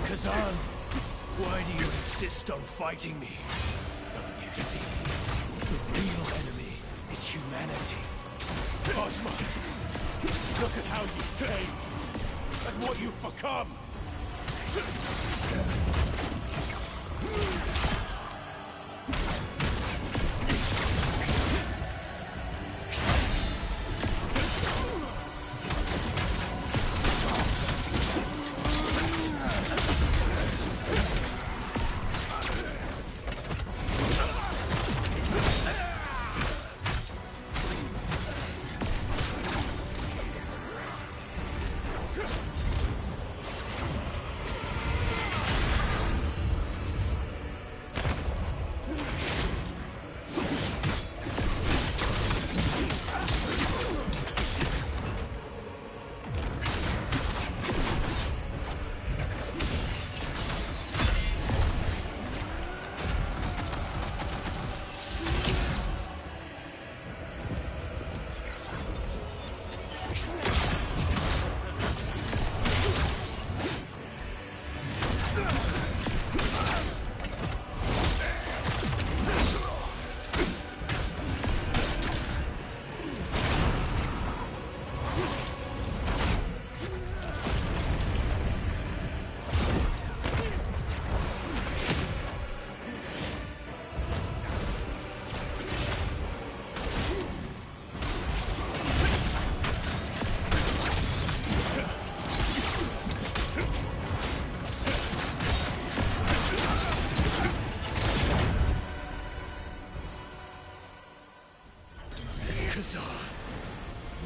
Khazan, why do you insist on fighting me? Don't you see? The real enemy is humanity. Cosmo, look at how you've changed, and what you've become!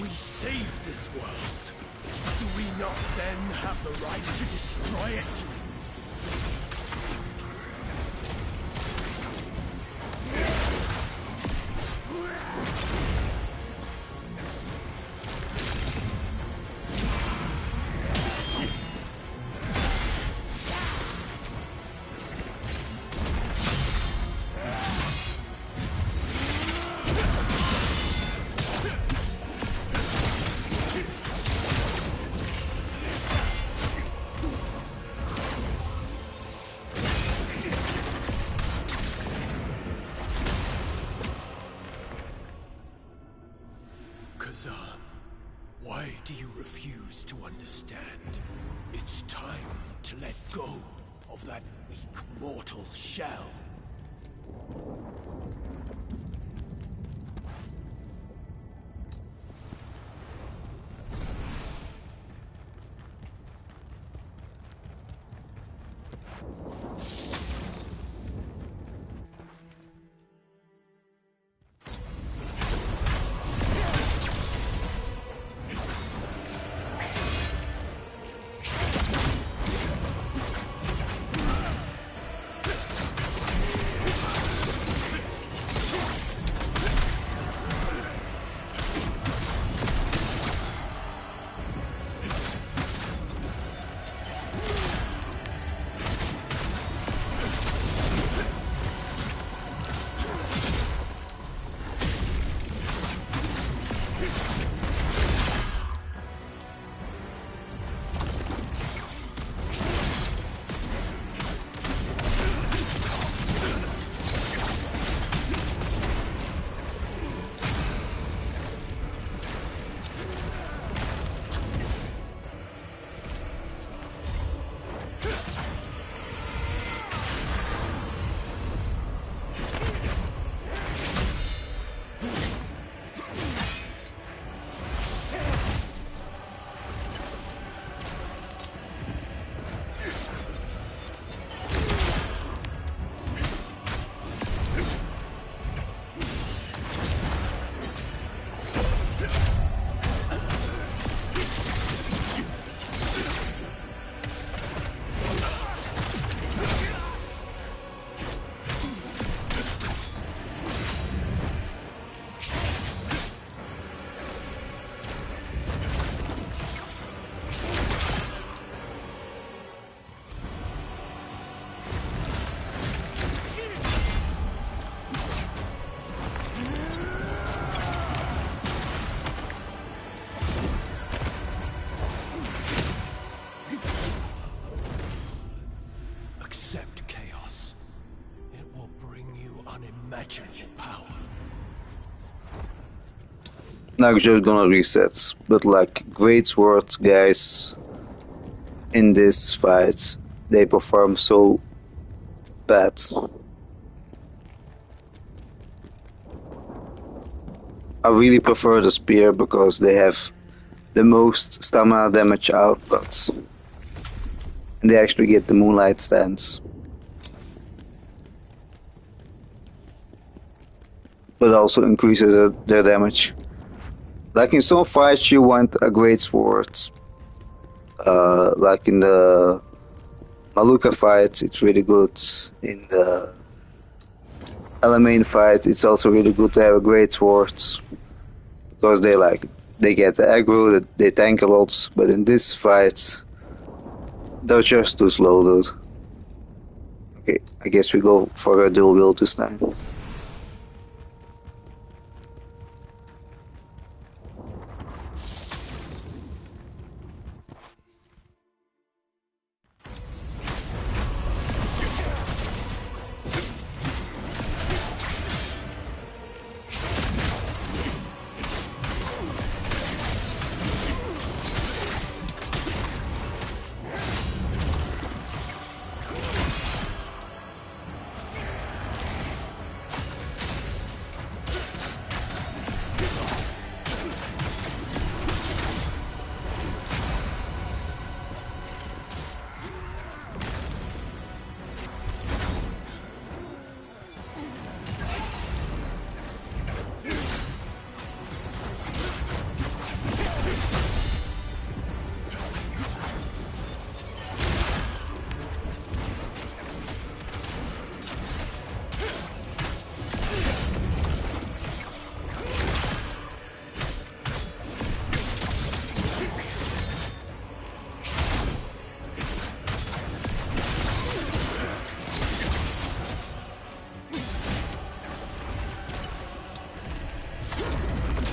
We saved this world. Do we not then have the right to destroy it? Khazan, why do you refuse to understand? It's time to let go of that weak mortal shell. accept chaos. It will bring you unimaginable power. Now we're just gonna reset. But like great sword guys in this fight, they perform so bad. I really prefer the spear because they have the most stamina damage output. And they actually get the moonlight stance. But also increases their damage. Like in some fights you want a great sword. Like in the Maluka fight, it's really good. In the Alamein fight, it's also really good to have a great sword. Because they get the aggro, they tank a lot. But in this fight, they're just too slow, dude. Okay, I guess we go for a dual wield this time.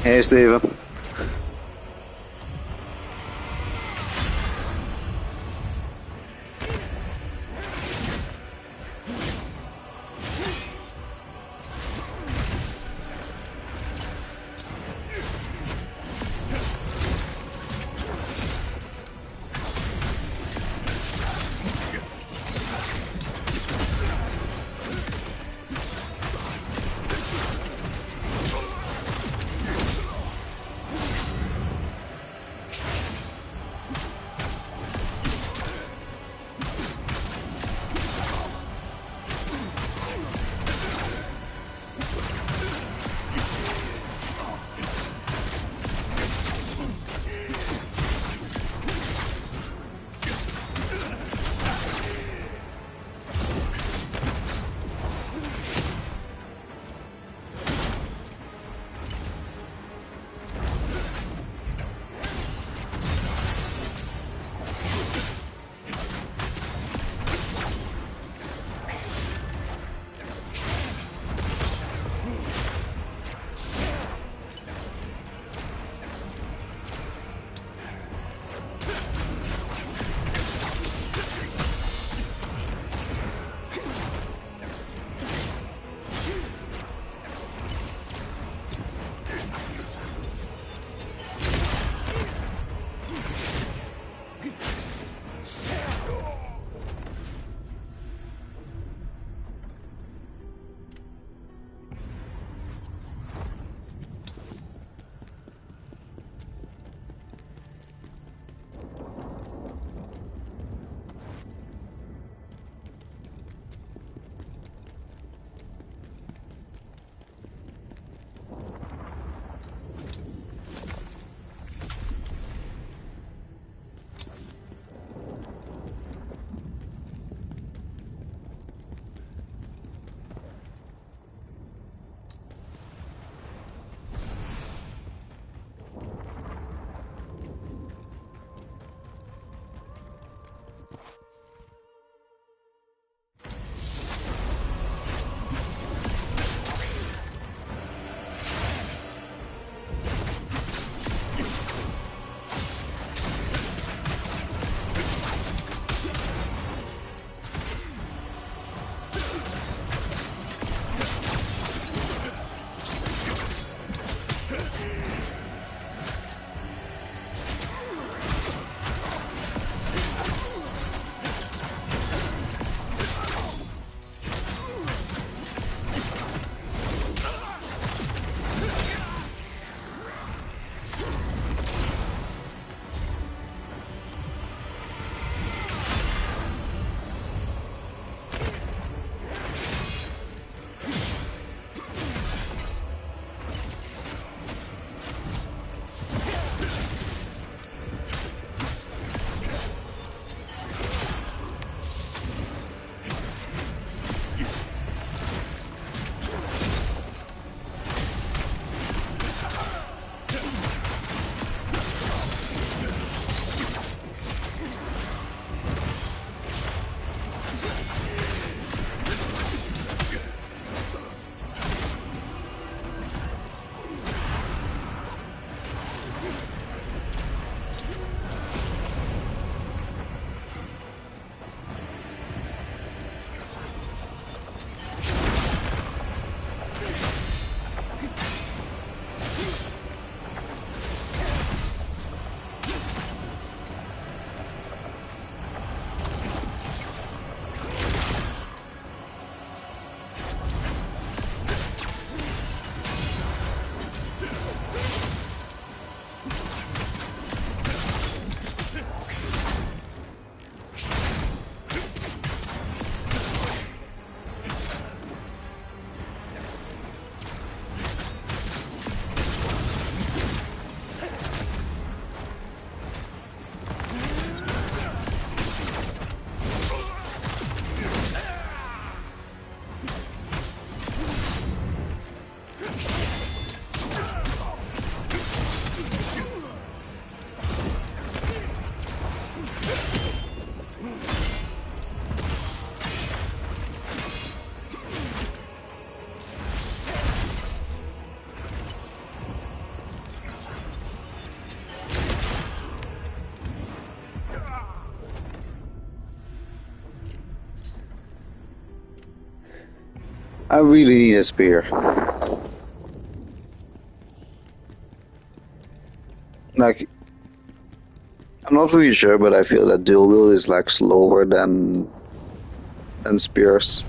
Hey, Steven. I really need a spear. Like, I'm not really sure, but I feel that dual wield is like slower than spears.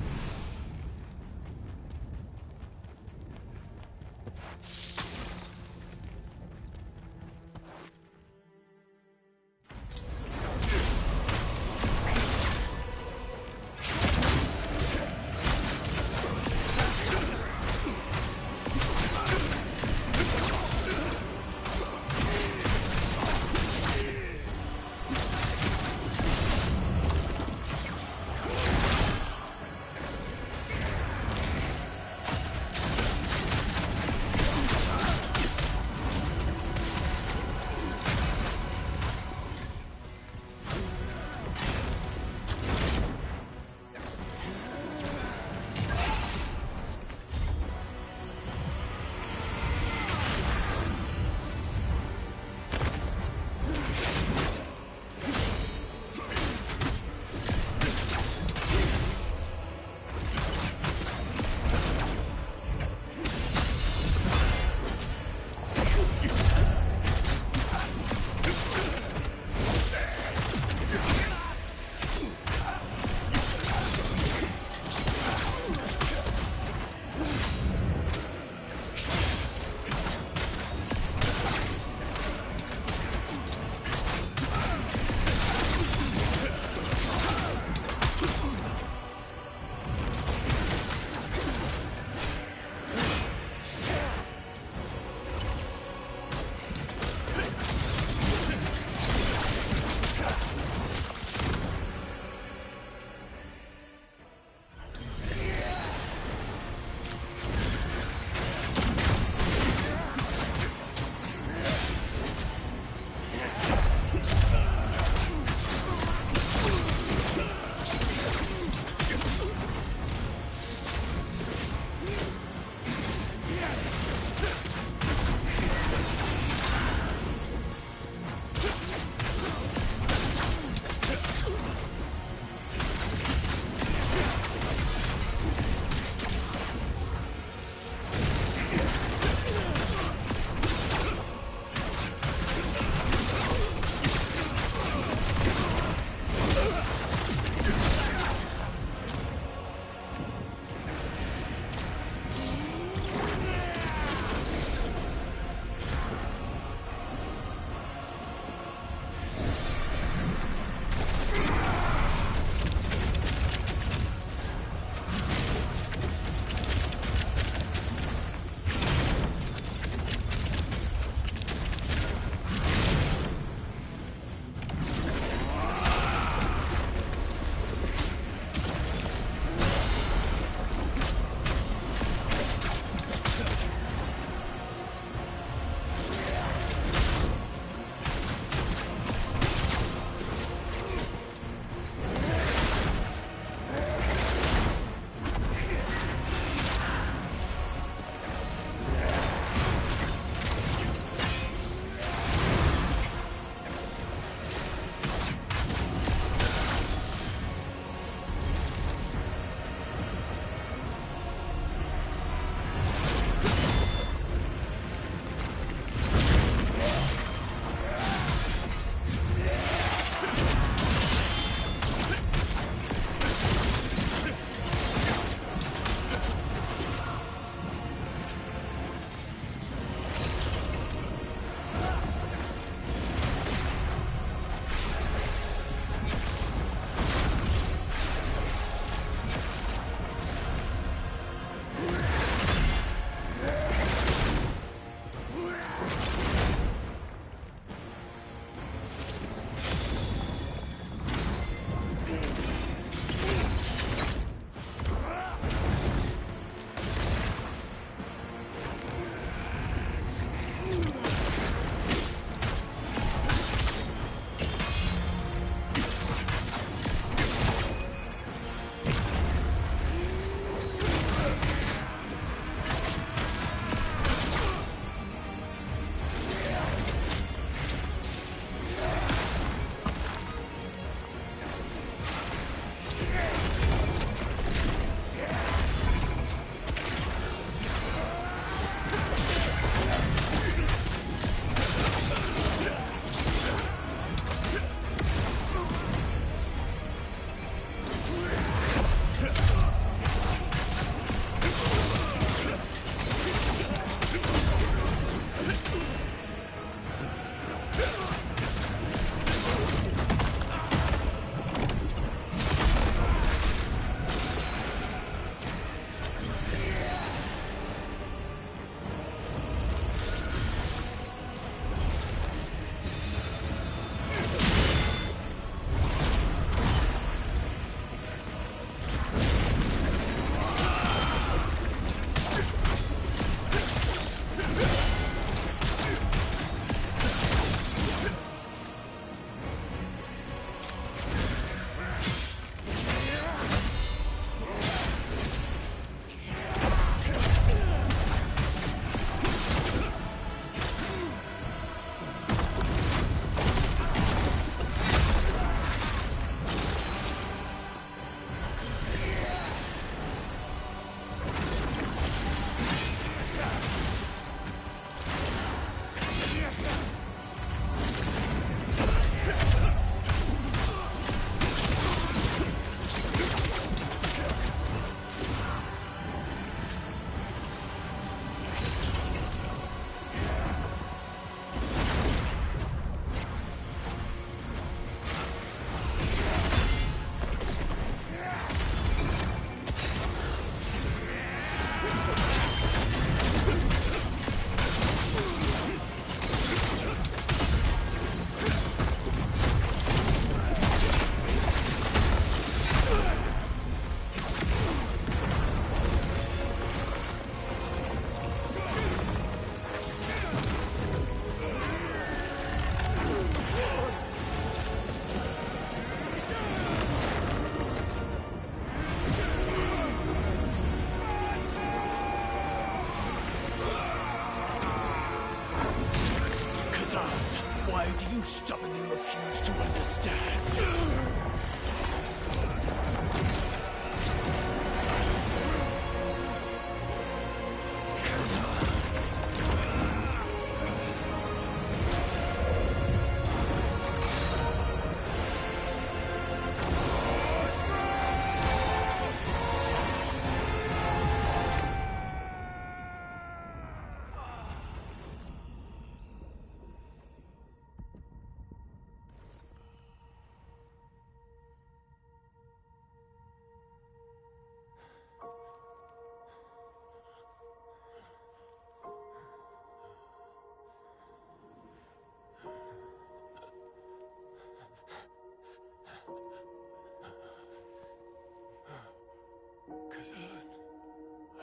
Khazan,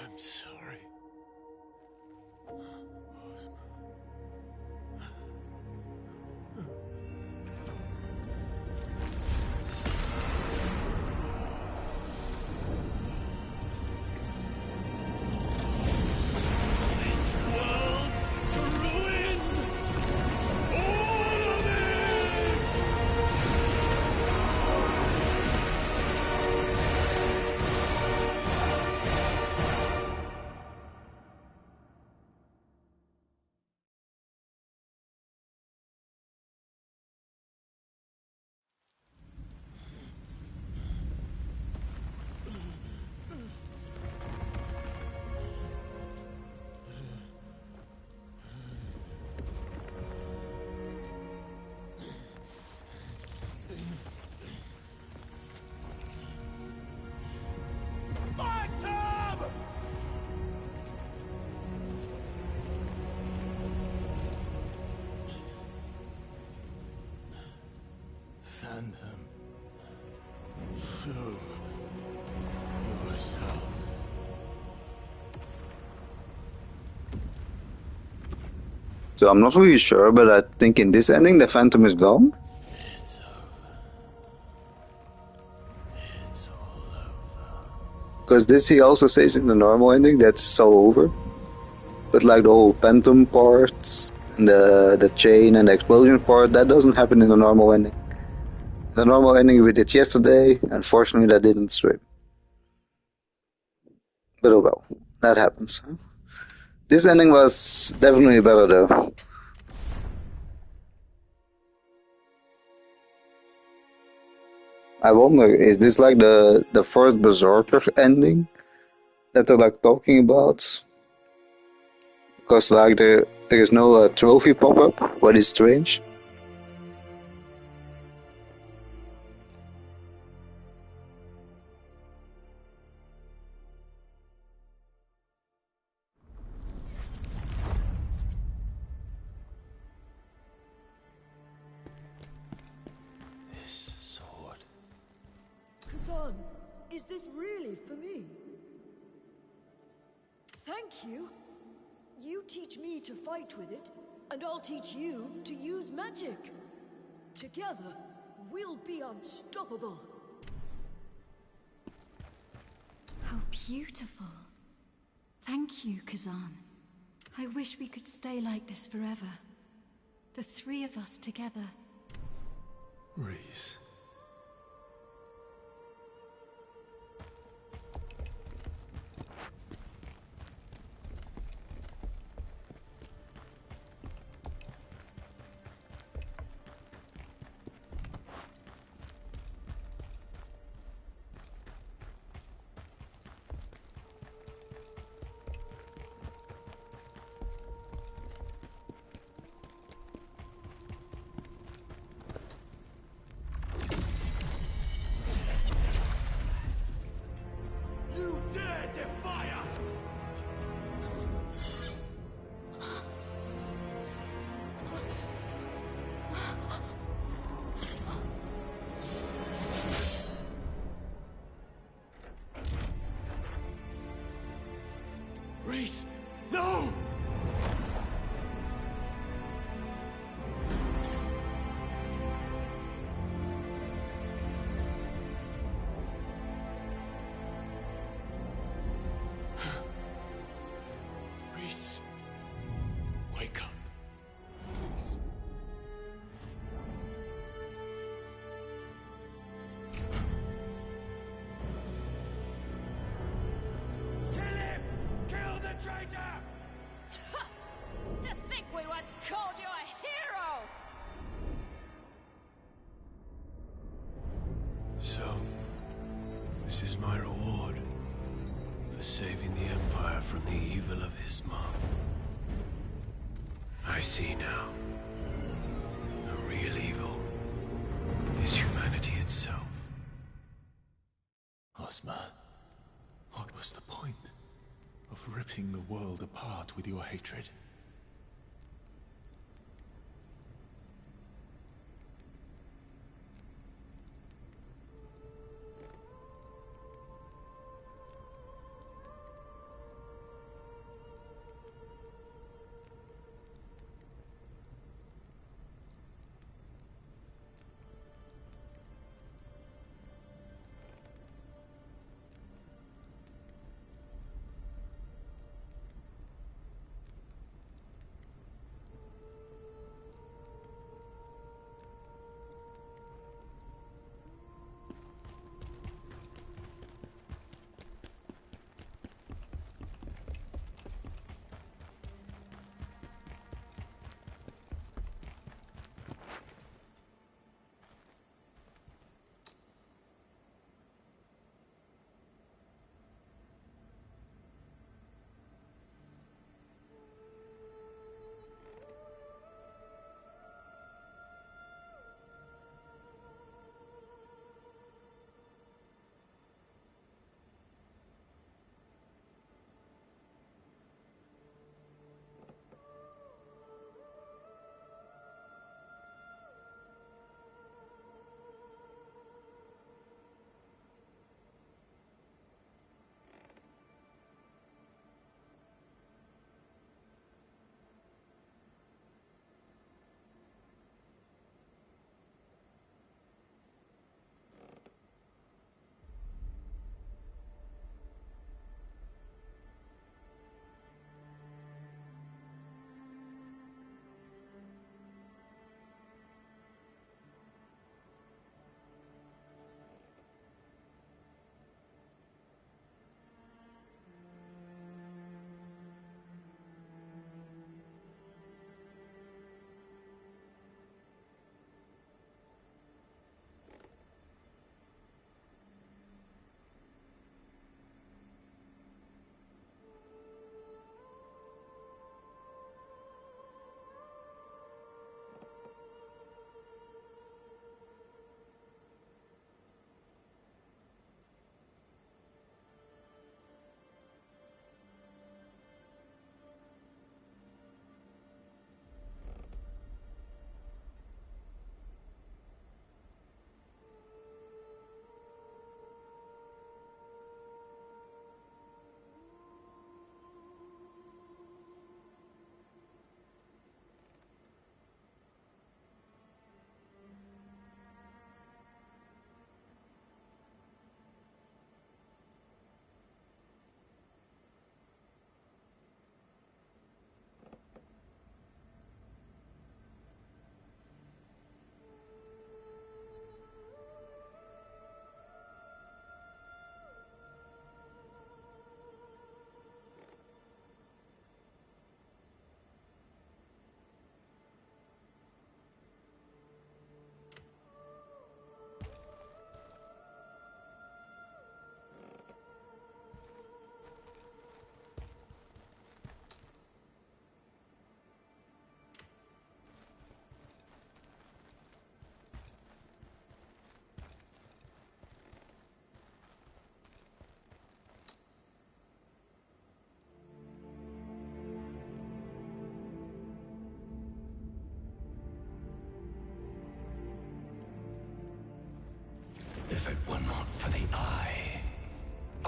I'm sorry. Phantom, show yourself. So I'm not really sure, but I think in this ending the Phantom is gone. It's over. It's all over. Because this he also says in the normal ending that it's all over. But like the whole Phantom parts and the chain and the explosion part, that doesn't happen in the normal ending. The normal ending we did yesterday, unfortunately that didn't stream. But oh well, that happens. This ending was definitely better though. I wonder, is this like the first Berserker ending that they're like talking about? Because like there is no trophy pop-up, what is strange. This sword. Khazan, is this really for me? Thank you. You teach me to fight with it, and I'll teach you to use magic. Together, we'll be unstoppable. How beautiful. Thank you, Khazan. I wish we could stay like this forever. The three of us together. Reese. You dare defy us! Reese, no! Reese, wake up. Please. Kill him! Kill the traitor! To think we once called you a hero! So, this is my reward for saving the Empire from the evil of Ismar. I see now. The real evil is humanity itself. Ozma, what was the point of ripping the world apart with your hatred?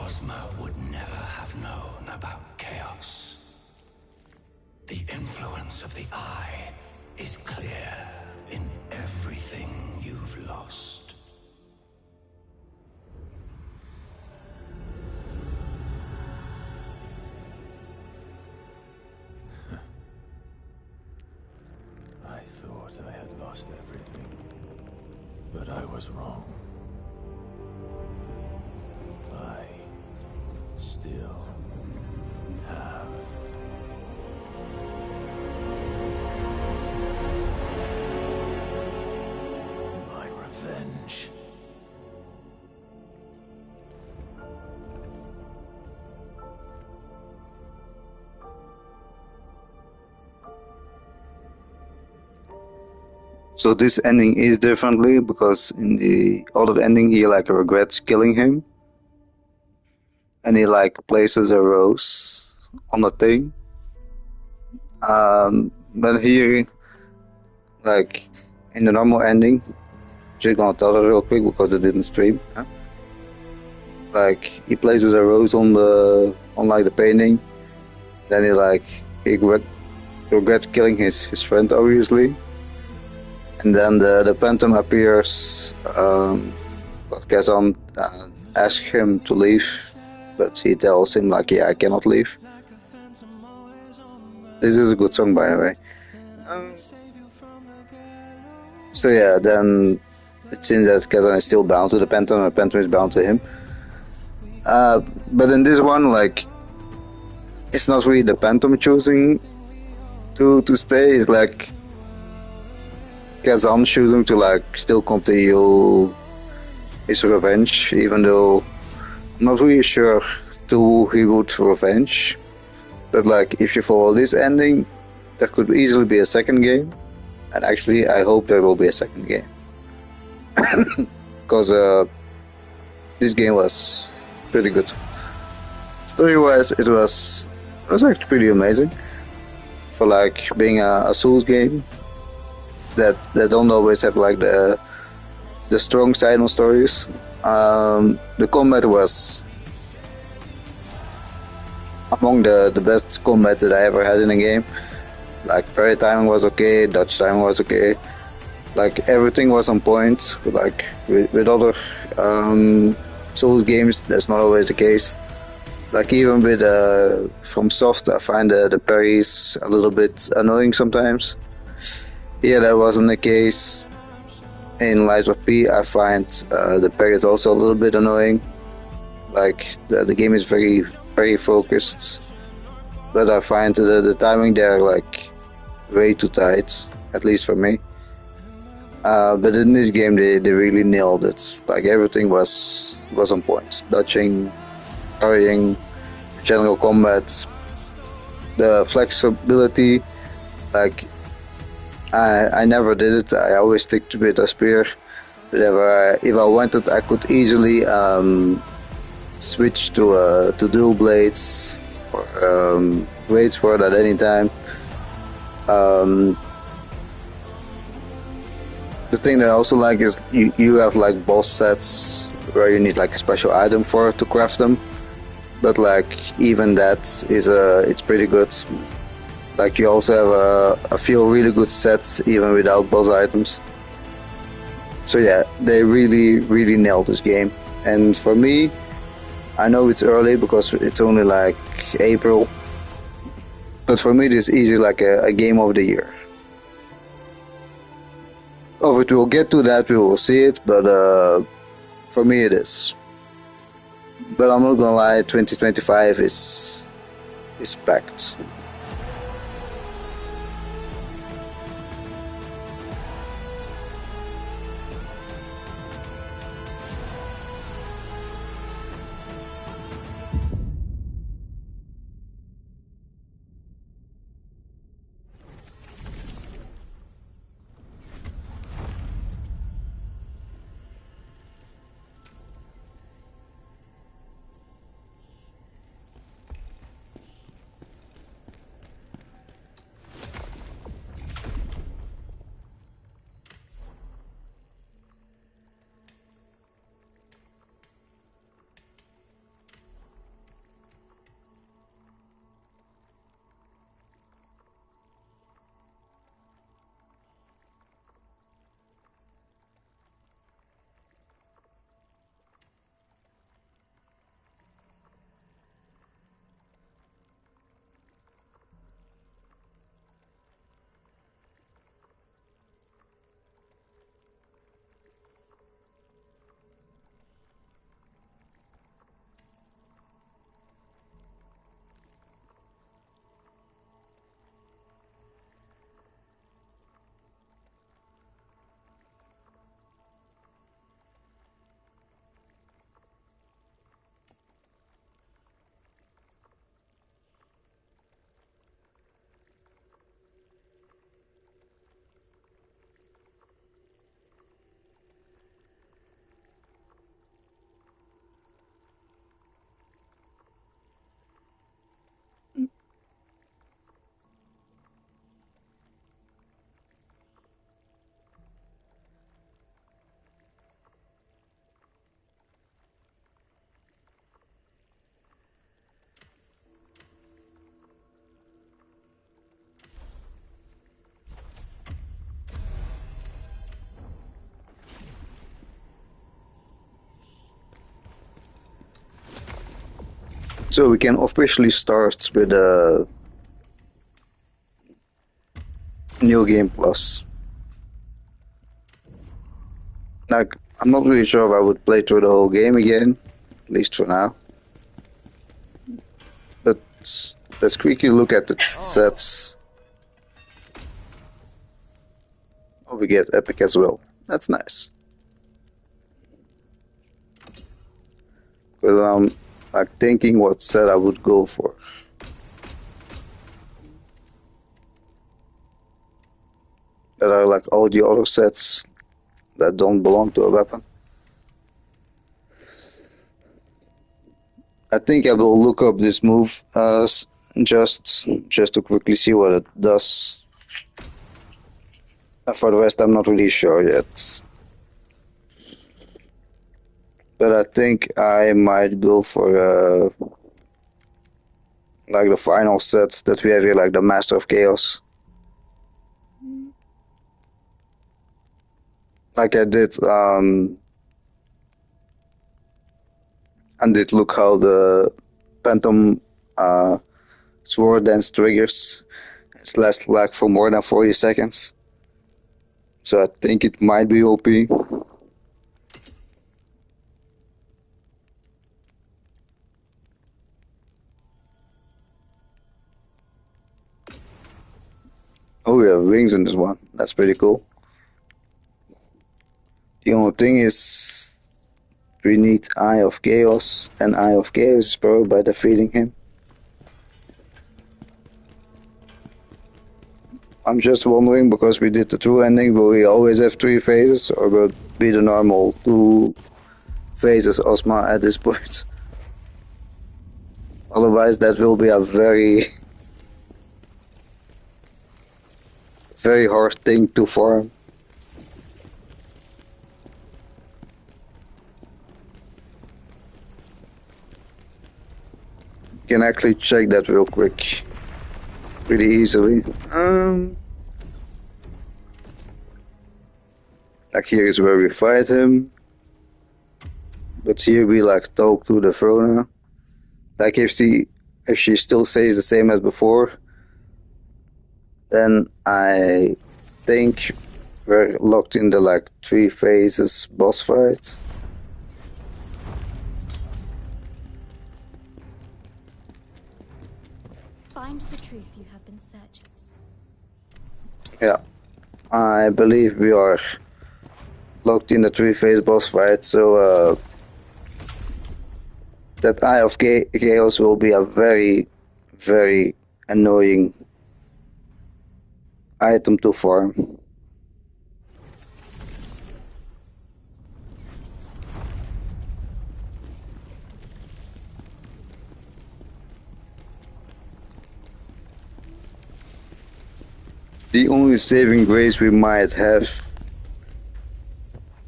Ozma would never have known about chaos. The influence of the Eye is clear in everything you've lost. I thought I had lost everything, but I was wrong. I still have. My revenge. So this ending is differently because in the other ending he like regrets killing him, and he like places a rose on the thing. But here, like in the normal ending, just gonna tell that real quick because it didn't stream. Huh? Like he places a rose on like the painting, then he regrets killing his friend obviously, and then the phantom appears. Khazan asks him to leave, but he tells him like, yeah, I cannot leave. This is a good song, by the way. So yeah, then it seems that Khazan is still bound to the Phantom, and the Phantom is bound to him. But in this one, like, it's not really the Phantom choosing to stay. It's like Khazan choosing to like still continue his revenge, even though I'm not really sure to who he would revenge. But like, if you follow this ending, there could easily be a second game. And actually, I hope there will be a second game. Because this game was pretty good. Story-wise, it was actually pretty amazing. For like being a Souls game that don't always have like the strong side on stories. The combat was among the best combat that I ever had in a game. Like parry timing was okay, dodge timing was okay. Like everything was on point. Like with other Souls games, that's not always the case. Like even with From Soft, I find the parries a little bit annoying sometimes. Here that wasn't the case. In Lies of P, I find the parries also a little bit annoying. Like the game is very focused, but I find the timing there like way too tight, at least for me. But in this game, they really nailed it. Like everything was on point. Dodging, parrying, general combat, the flexibility. Like I never did it. I always stick to with a spear. But if I wanted, I could easily switch to dual blades or great sword at any time. The thing that I also like is you have like boss sets where you need like a special item to craft them, but like even that is it's pretty good. Like you also have a few really good sets even without boss items. So yeah, they really nailed this game. And for me, I know it's early because it's only like April, but for me this is easily like a game of the year. Of it, we'll get to that, we will see it, but for me it is. But I'm not gonna lie, 2025 is packed. So we can officially start with a New Game Plus. Like, I'm not really sure if I would play through the whole game again, at least for now. But let's quickly look at the sets. Oh, we get Epic as well. That's nice. Because I'm like thinking what set I would go for. That are like all the other sets that don't belong to a weapon. I think I will look up this move just to quickly see what it does. For the rest, I'm not really sure yet. But I think I might go for like the final set that we have here, like the Master of Chaos. Like I did look how the Phantom Sword Dance triggers. It lasts like for more than 40 seconds. So I think it might be OP. Oh, we have wings in this one. That's pretty cool. The only thing is we need Eye of Chaos, and Eye of Chaos is powered by defeating him. I'm just wondering, because we did the true ending, will we always have 3 phases, or will it be the normal 2 phases Ozma at this point? Otherwise that will be a very hard thing to farm. You can actually check that real quick, pretty easily. Like here is where we fight him, but here we like talk to the Frona. Like if she still says the same as before, then I think we're locked in the like 3 phases boss fight. Find the truth you have been searching. Yeah, I believe we are locked in the 3-phase boss fight, so that Eye of Chaos will be a very, very annoying item to farm. The only saving grace we might have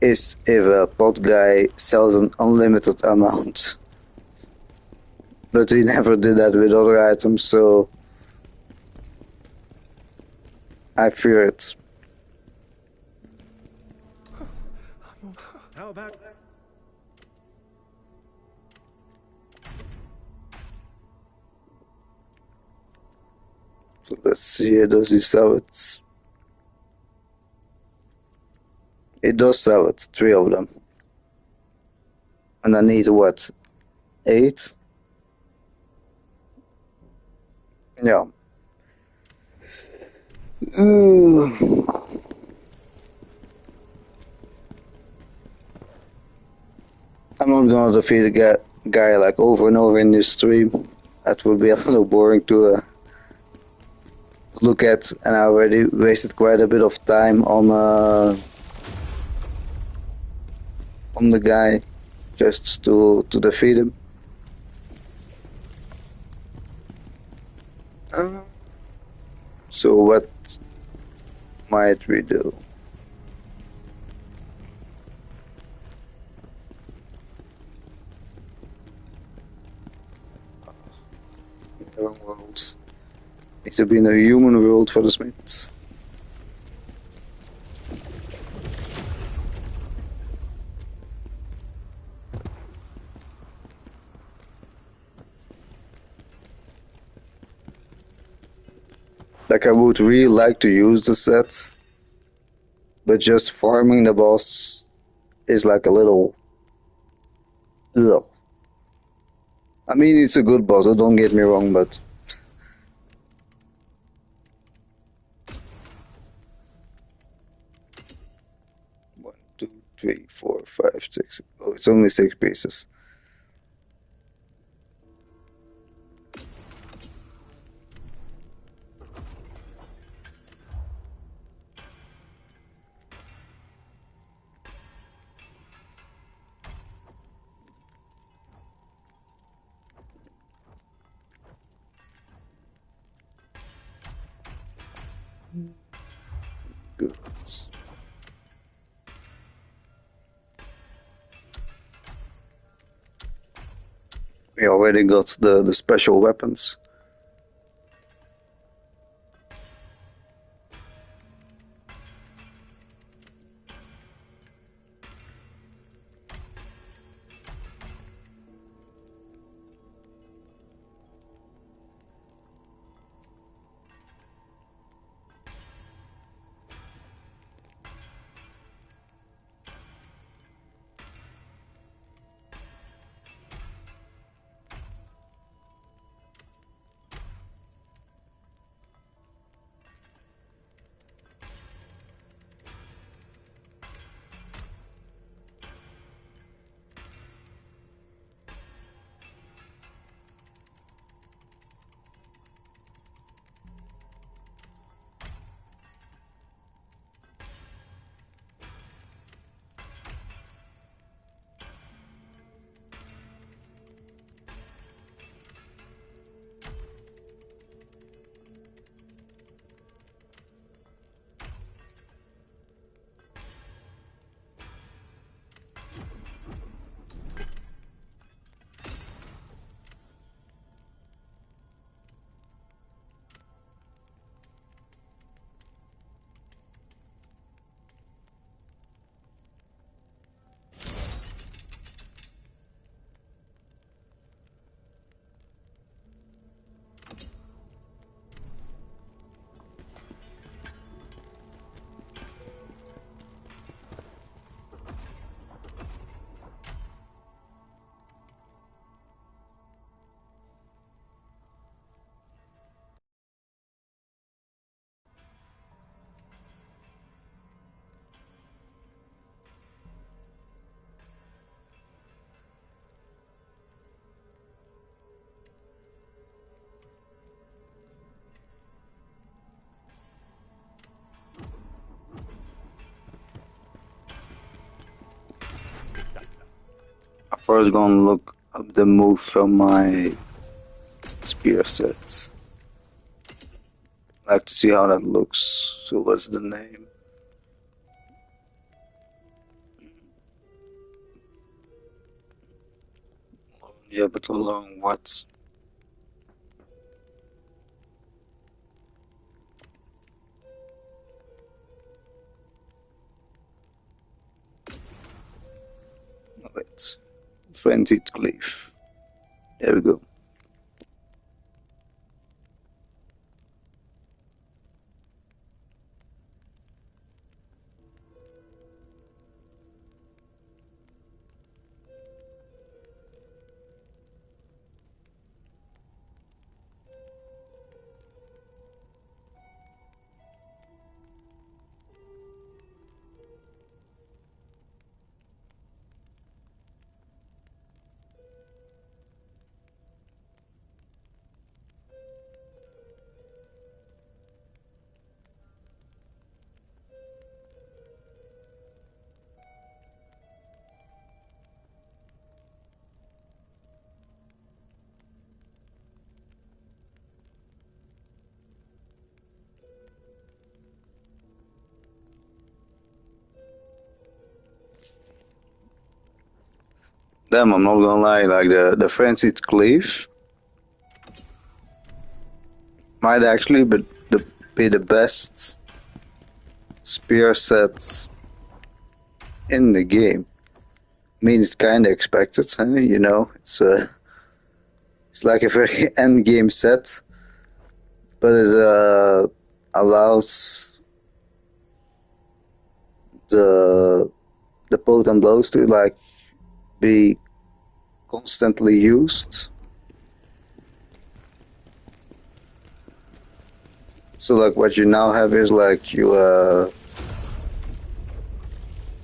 is if a pot guy sells an unlimited amount. But we never did that with other items, so I fear it. How about... So let's see, does he sell it? It does sell it, 3 of them. And I need what? 8? Yeah. I'm not gonna defeat a guy like over and over in this stream. That would be a little boring to look at, and I already wasted quite a bit of time on the guy just to defeat him. So what might we do? Wrong world. Needs to be in a human world for the Smiths. Like, I would really like to use the set, but just farming the boss is like a little... Ugh. I mean, it's a good boss, so don't get me wrong, but... One, two, three, four, five, six. Oh, it's only 6 pieces. Good. We already got the special weapons. I'm first gonna look up the moves from my spear sets. I like to see how that looks. So what's the name? Yeah, but along what? Oh, wait. Frenzied Cleave. There we go. Damn, I'm not gonna lie, like the Frenzied Cleave might actually be the best spear set in the game. I mean, it's kinda expected, huh? You know, it's like a very end game set, but allows the potent blows to like be constantly used. So like what you now have is like you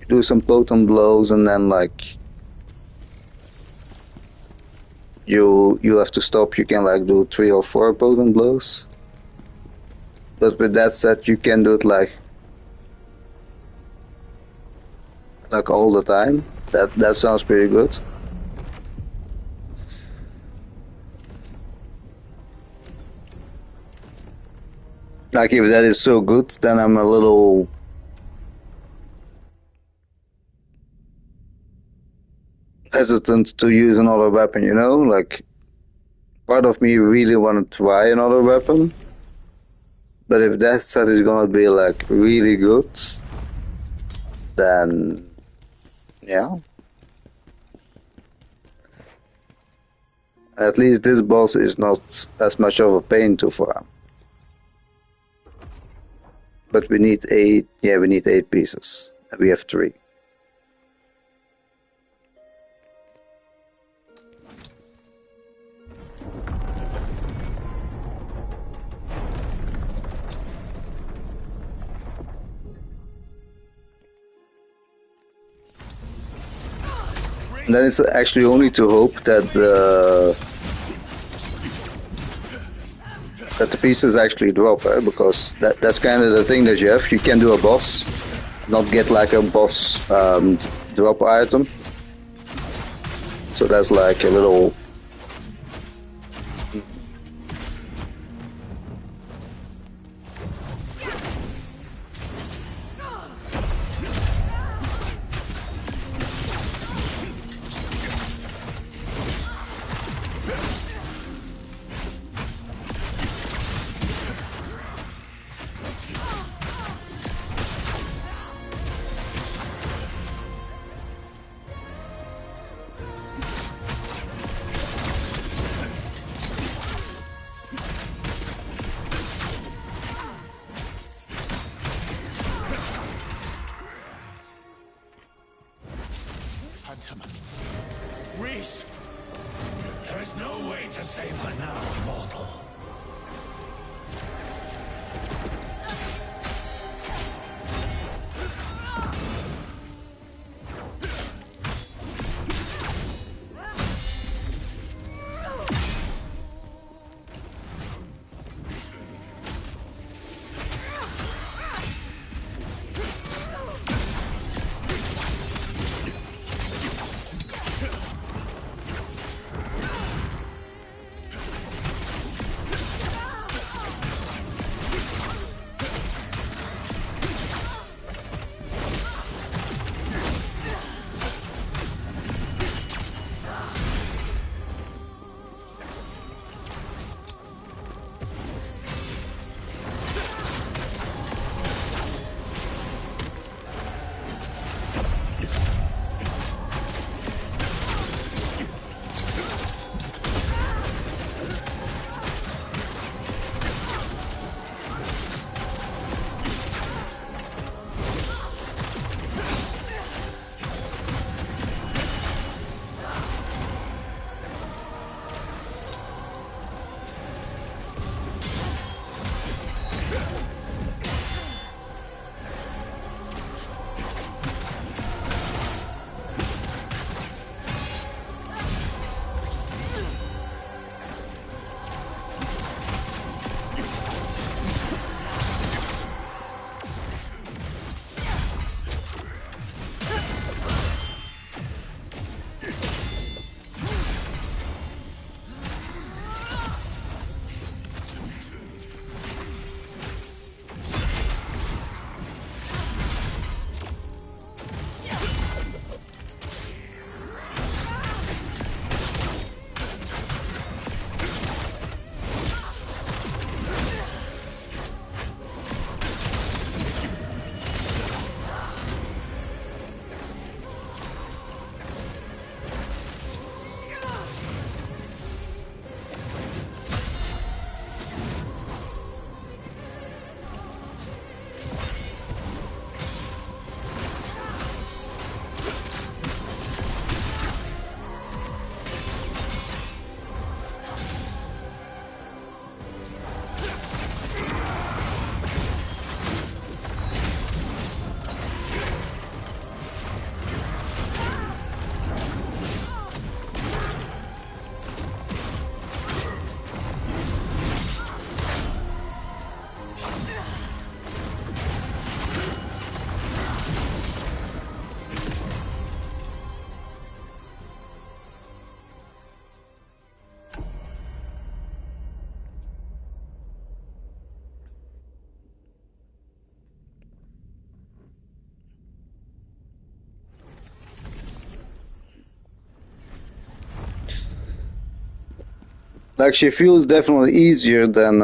do some potent blows and then like you have to stop. You can like do 3 or 4 potent blows. But with that said, you can do it like all the time. That sounds pretty good. Like if that is so good, then I'm a little hesitant to use another weapon, you know? Like part of me really want to try another weapon. But if that set is gonna be like really good, then yeah. At least this boss is not as much of a pain to farm. But we need 8, yeah, we need 8 pieces. And we have 3. And then it's actually only to hope that the pieces actually drop, because that's kind of the thing that you have. You can do a boss, not get like a boss drop item. So that's like a little. Reese! There's no way to save her now, mortal. Like she feels definitely easier than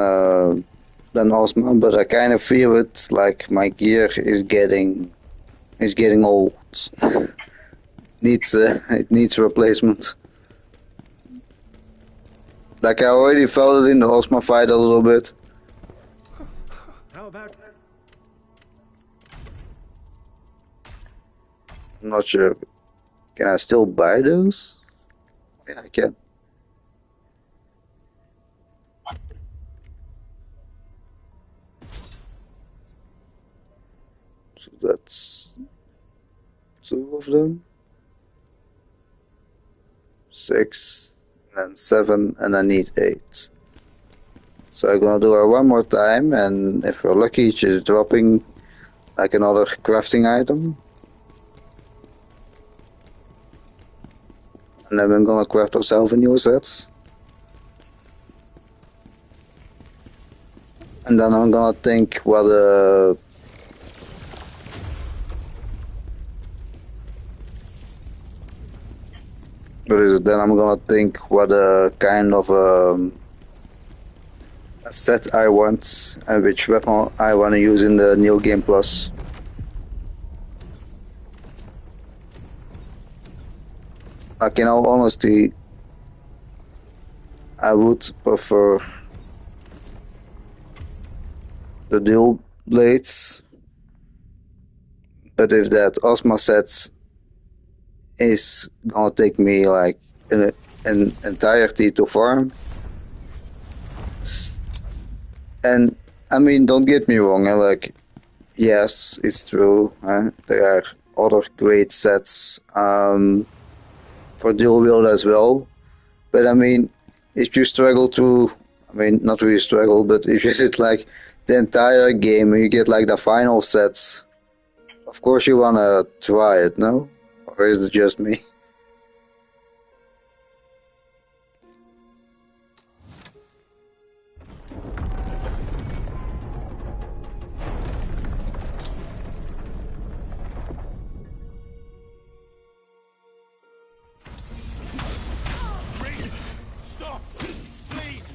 Ozma, but I kind of feel it like my gear is getting old. It needs replacement. Like I already felt it in the Ozma fight a little bit. How about... I'm not sure. Can I still buy those? Yeah, I can. So that's 2 of them. 6 and 7, and I need 8. So I'm gonna do her one more time, and if we're lucky, she's dropping like another crafting item. And then we're gonna craft ourselves a new set. And then I'm gonna think what is it? Then I'm gonna think what kind of a set I want and which weapon I want to use in the New Game Plus. Like in all honesty, I would prefer the dual blades, but if that Osma set is gonna take me like an entirety to farm, and I mean, don't get me wrong, like yes, it's true, there are other great sets for dual wield as well, but I mean, if you struggle to, I mean, not really struggle, but if you sit like the entire game and you get like the final sets, of course you wanna try it, no? Or is it just me? Stop! Please!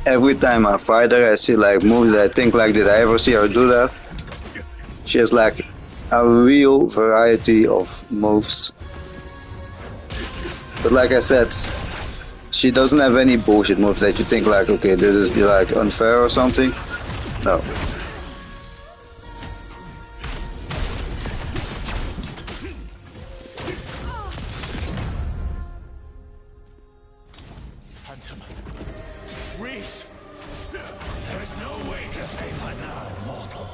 Every time I fight her, I see like moves that I think like, did I ever see her do that? She has like a real variety of moves. But like I said, she doesn't have any bullshit moves that you think like, okay, this is like unfair or something. No. Phantom. Reese! There's no way to save her now, mortal.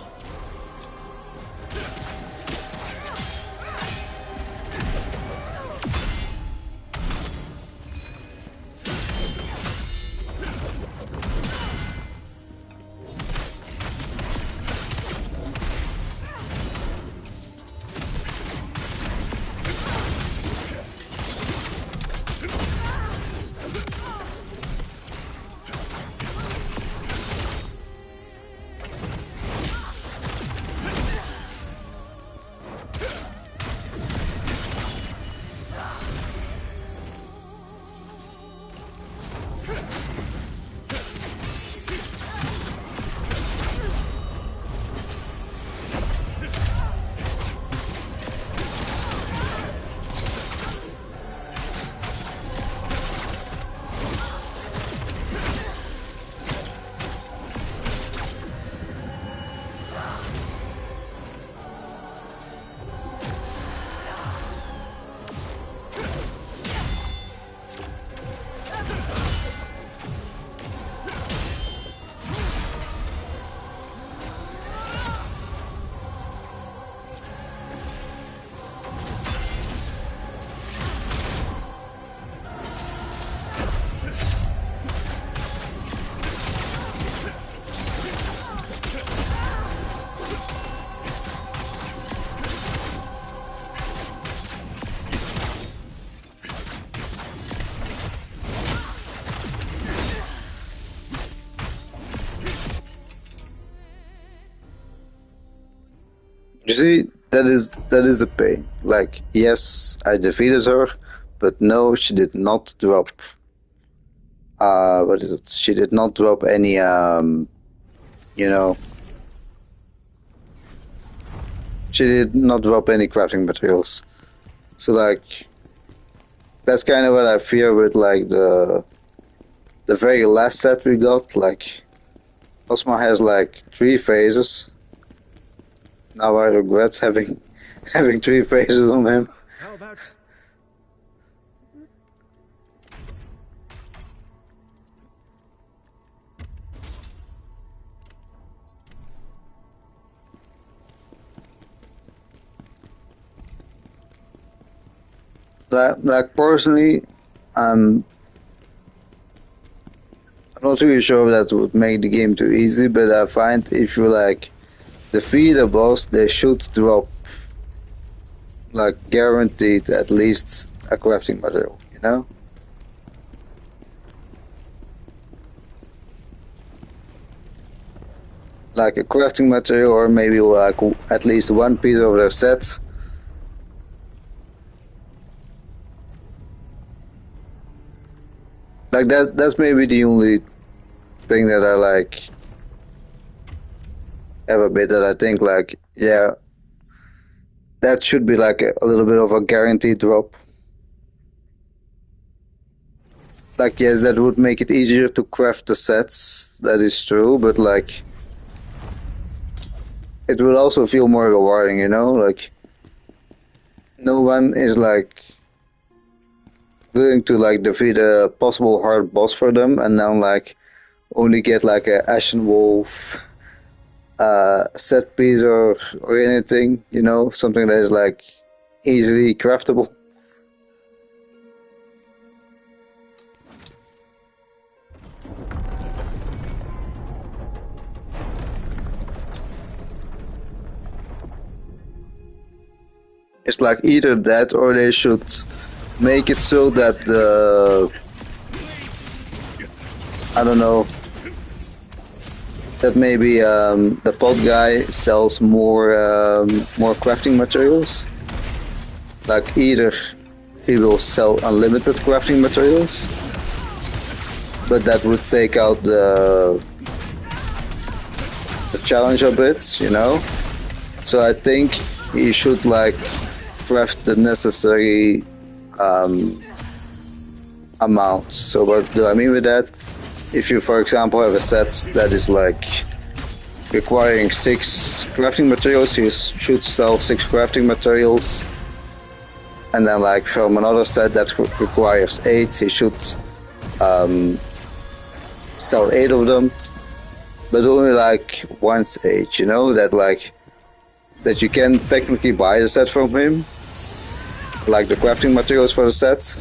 You see, that is the pain. Like, yes, I defeated her, but no, she did not drop. What is it? She did not drop any. You know, she did not drop any crafting materials. So like, that's kind of what I fear with like the very last set we got. Like, Cosmo has like 3 phases. Now I regret having having 3 phases on him. How about... Like personally, I'm not really sure if that would make the game too easy, but I find if you like defeat a boss, they should drop like guaranteed at least a crafting material, you know? Like a crafting material, or maybe like at least one piece of their set. Like that's maybe the only thing that I like have a bit that I think like, yeah, that should be like a little bit of a guaranteed drop. Like, yes, that would make it easier to craft the sets, that is true, but like, it would also feel more rewarding, you know? Like, no one is like willing to like defeat a possible hard boss for them and then like only get like a Ashen Wolf set piece or anything, you know, something that is like easily craftable. It's like either that or they should make it so that the, I don't know, that maybe the pot guy sells more crafting materials. Like either he will sell unlimited crafting materials, but that would take out the challenge a bit, you know. So I think he should like craft the necessary amounts. So what do I mean with that? If you, for example, have a set that is like requiring 6 crafting materials, you should sell 6 crafting materials. And then like from another set that requires 8, he should sell 8 of them. But only like once 8, you know, that like that you can technically buy the set from him, like the crafting materials for the sets,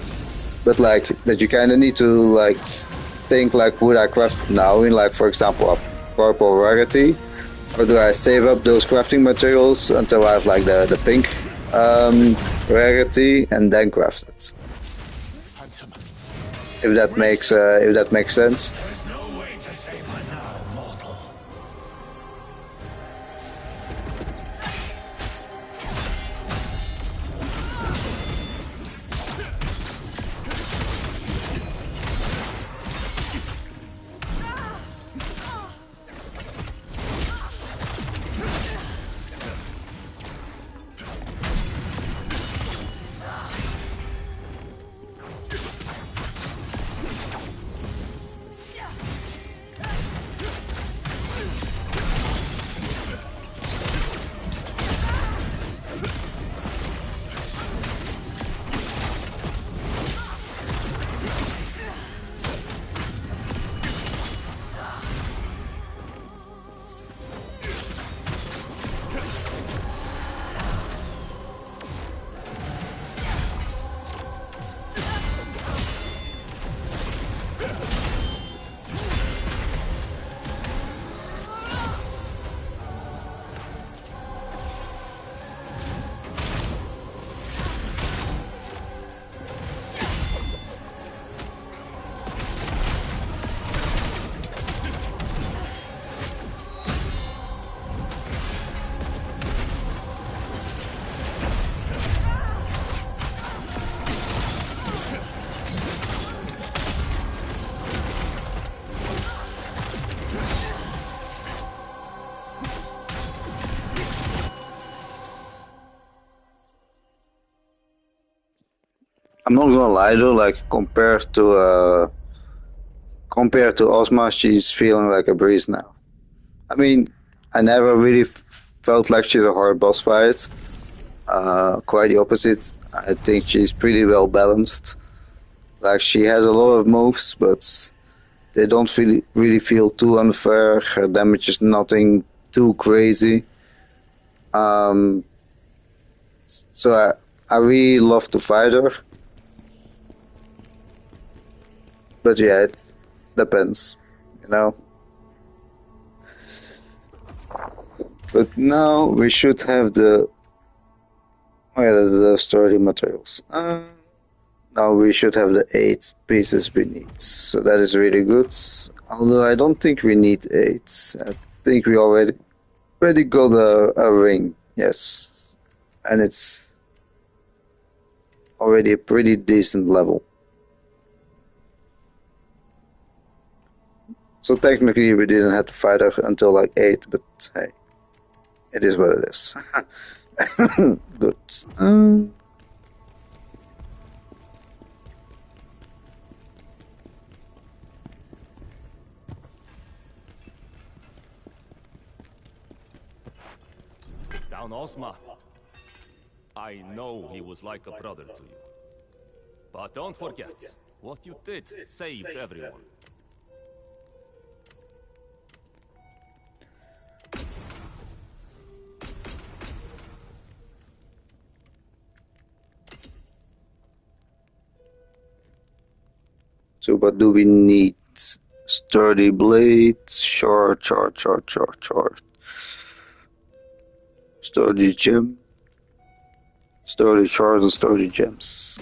but like that you kind of need to like think like, would I craft now in like, for example, a purple rarity, or do I save up those crafting materials until I have like the pink rarity and then craft it? If that makes sense. There's no way to save her now, mortal. I'm not gonna lie though, like compared to Ozma, she's feeling like a breeze now. I mean, I never really felt like she's a hard boss fight. Quite the opposite. I think she's pretty well balanced. Like she has a lot of moves, but they don't really feel too unfair. Her damage is nothing too crazy. So I really love to fight her. But yeah, it depends, you know. But now we should have the story materials. Now we should have the 8 pieces we need. So that is really good. Although I don't think we need 8. I think we already got a ring. Yes. And it's already a pretty decent level. So technically we didn't have to fight her until like 8, but hey. It is what it is. Good. Down Ozma. I know he was like a brother to you. But don't forget, what you did saved everyone. So what do we need? Sturdy blade, short. Sturdy gem. Sturdy shards and sturdy gems.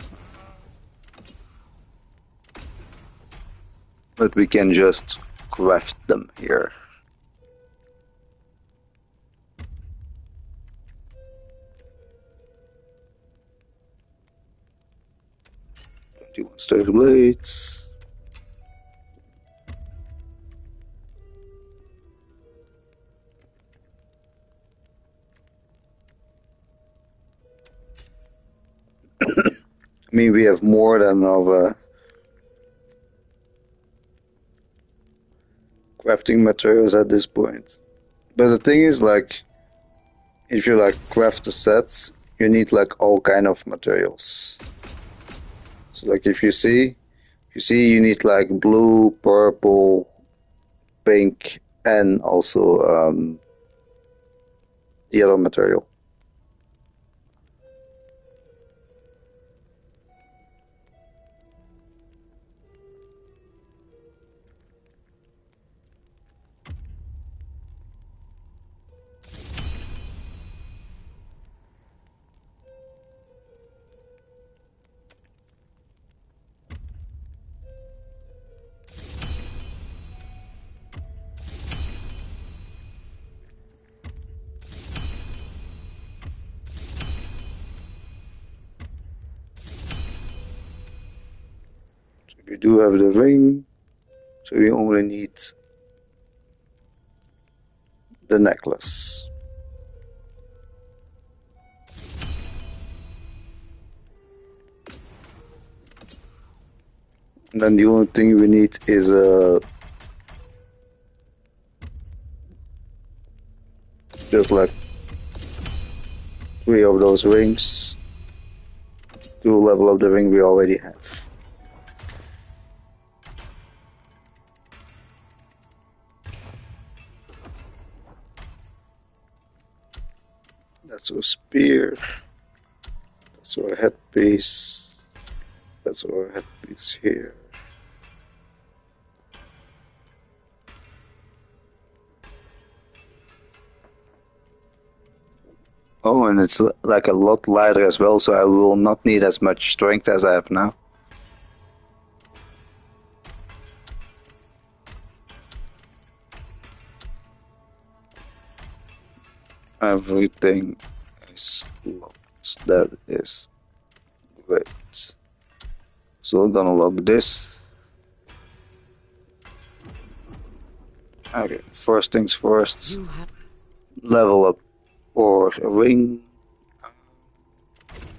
But we can just craft them here. Sturdy blades. I mean, we have more than enough crafting materials at this point. But the thing is, like, if you like craft the sets, you need like all kind of materials. So like if you see you need like blue, purple, pink, and also yellow material. We do have the ring, so we only need the necklace. And then the only thing we need is just like 3 of those rings to level up the ring we already have. That's our spear. That's our headpiece. That's our headpiece here. Oh, and it's like a lot lighter as well, so I will not need as much strength as I have now. Everything is locked. That is great. So I'm gonna lock this. Okay, first things first. Level up or a ring.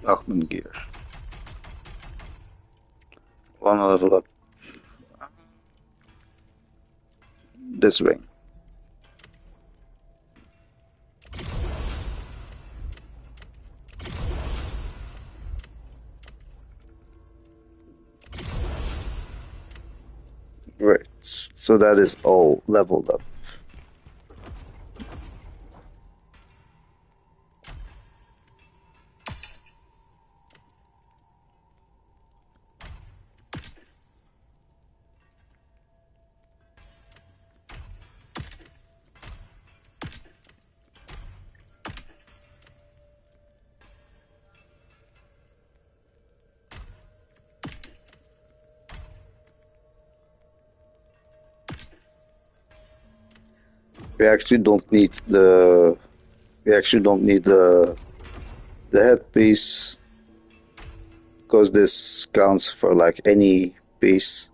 Augment gear. One level up. This ring. Right, so that is all leveled up. We actually don't need the headpiece because this counts for like any piece.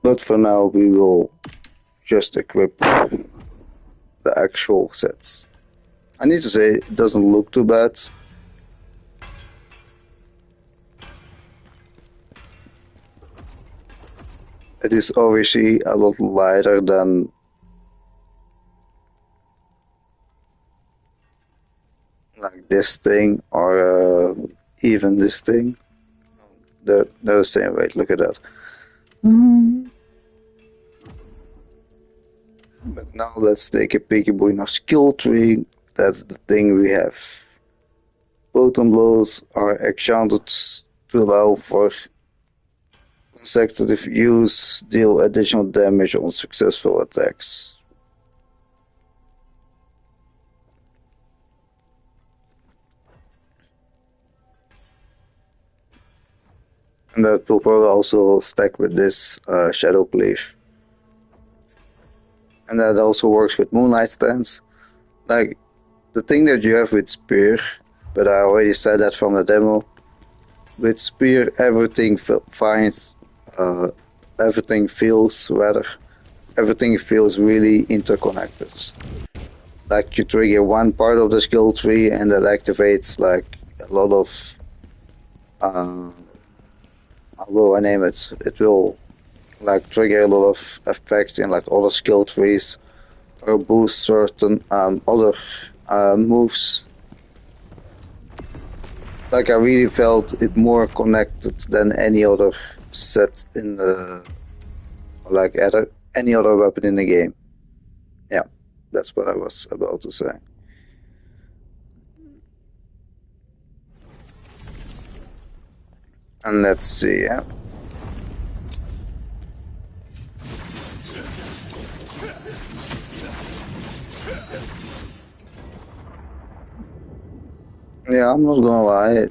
But for now we will just equip the actual sets. I need to say it doesn't look too bad. It is obviously a lot lighter than like this thing or even this thing. They're the same weight, look at that. But now let's take a peekaboo in our skill tree. That's the thing we have. Photon blows are enchanted to allow for consecutive use, deal additional damage on successful attacks. And that will probably also stack with this Shadow Cleave. And that also works with Moonlight Stance. Like, the thing that you have with Spear, but I already said that from the demo, with Spear everything finds, everything feels really interconnected. Like you trigger one part of the skill tree and that activates like a lot of, how will I name it? It will like trigger a lot of effects in like other skill trees or boost certain other moves. Like I really felt it more connected than any other set in the like any other weapon in the game. Yeah, that's what I was about to say. And let's see, yeah. Yeah, I'm not gonna lie,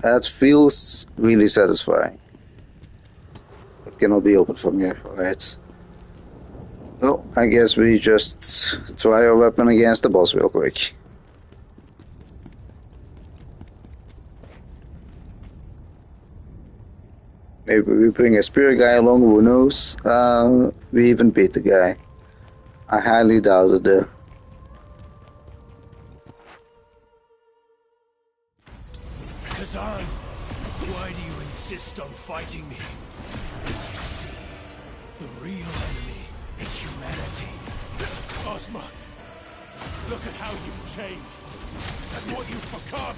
that feels really satisfying. It cannot be opened from here, right? Well, I guess we just try our weapon against the boss real quick. Maybe we bring a spirit guy along, who knows? We even beat the guy. I highly doubt it though. Khazan, why do you insist on fighting me? See, the real enemy is humanity. Ozma, look at how you've changed, and what you've become.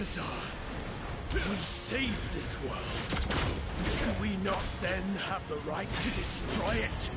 Khazan, we saved this world. Do we not then have the right to destroy it?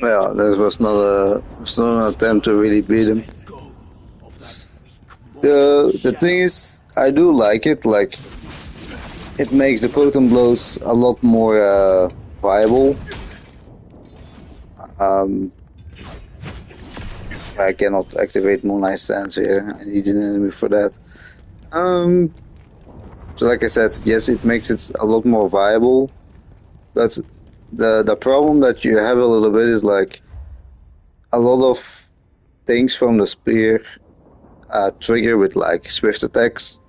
Well, this was not an attempt to really beat him. The thing is, I do like it. Like, it makes the potent blows a lot more viable. I cannot activate Moonlight Stance here. I need an enemy for that. So like I said, yes, it makes it a lot more viable. But the problem that you have a little bit is like a lot of things from the spear trigger with like swift attacks.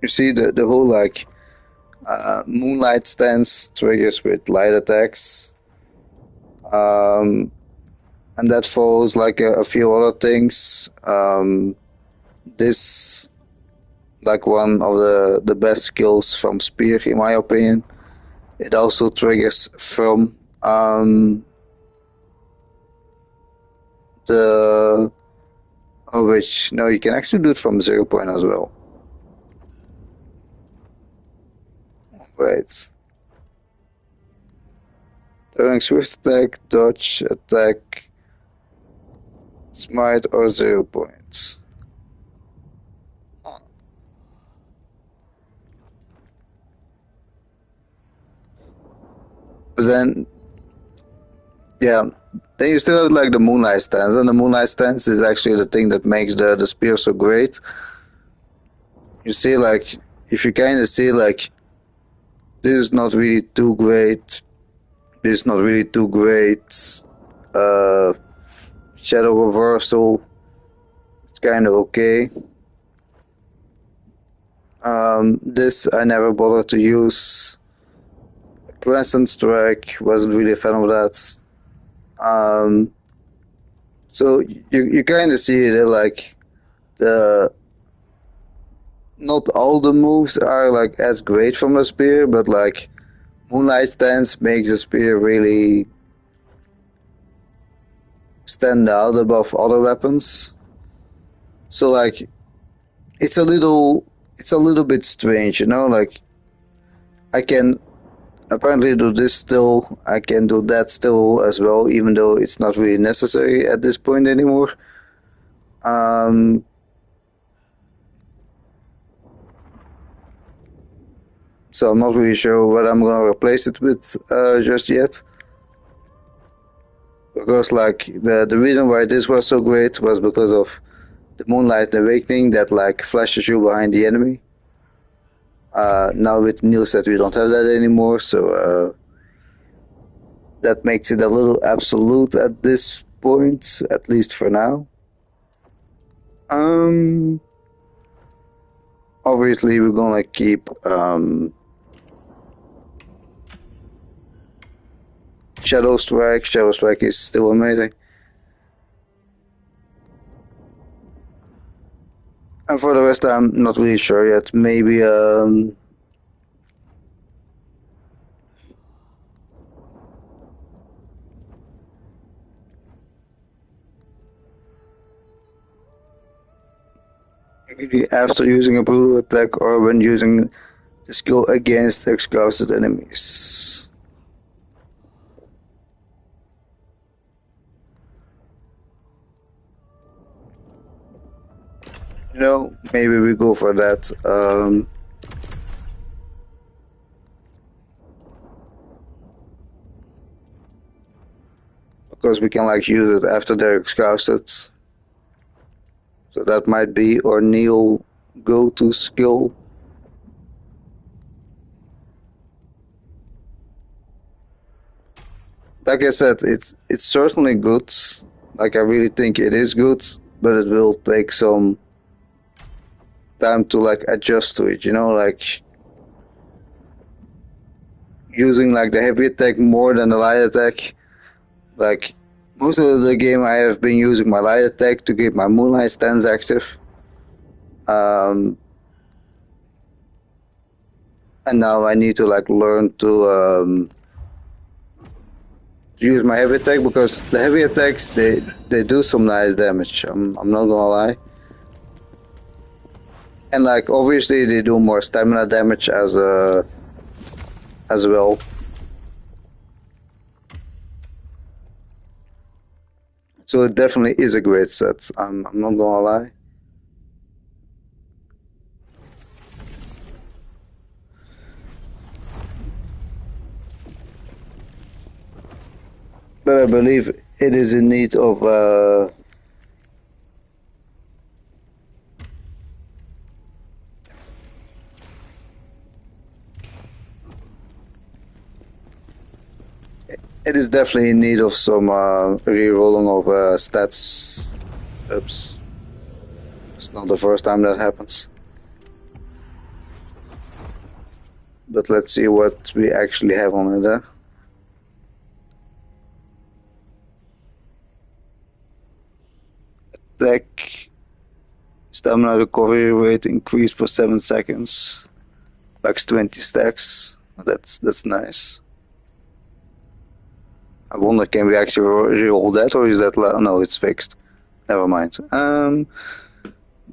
You see the whole like Moonlight Stance triggers with light attacks. And that follows like a few other things. This like one of the best skills from spear in my opinion. It also triggers from the which no, you can actually do it from 0 point as well. Wait. During swift attack, dodge, attack, smite or 0 points. But then, yeah, then you still have like the Moonlight Stance, and the Moonlight Stance is actually the thing that makes the spear so great. You see, like, if you kind of see, like, this is not really too great, this is not really too great, Shadow Reversal, it's kind of okay. This I never bothered to use. Crescent Strike, wasn't really a fan of that. So you kind of see it like not all the moves are like as great from the spear, but like Moonlight Stance makes the spear really stand out above other weapons. So like it's a little bit strange, you know, like I can apparently do this still, I can do that still as well, even though it's not really necessary at this point anymore. So I'm not really sure what I'm gonna replace it with just yet. Because like the reason why this was so great was because of the Moonlight Awakening that like flashes you behind the enemy. Now with Neilset we don't have that anymore, so that makes it a little absolute at this point, at least for now. Obviously we're gonna keep Shadow Strike. Shadow Strike is still amazing. And for the rest, I'm not really sure yet. Maybe maybe after using a brutal attack or when using the skill against exhausted enemies. You know, maybe we go for that. Because we can like use it after they're exhausted. So that might be our Neil go-to skill. Like I said, it's certainly good. Like I really think it is good, but it will take some time to like adjust to it, you know, like using like the heavy attack more than the light attack. Like most of the game I have been using my light attack to keep my moonlight stance active. And now I need to like learn to use my heavy attack because the heavy attacks they do some nice damage. I'm not gonna lie. And like obviously they do more stamina damage as well. So it definitely is a great set. I'm not gonna lie. But I believe it is in need of it is definitely in need of some re-rolling of stats. Oops. It's not the first time that happens. But let's see what we actually have on it there. Attack. Stamina recovery rate increased for 7 seconds. Max 20 stacks. That's nice. I wonder, can we actually re-roll that, or is that no? It's fixed. Never mind.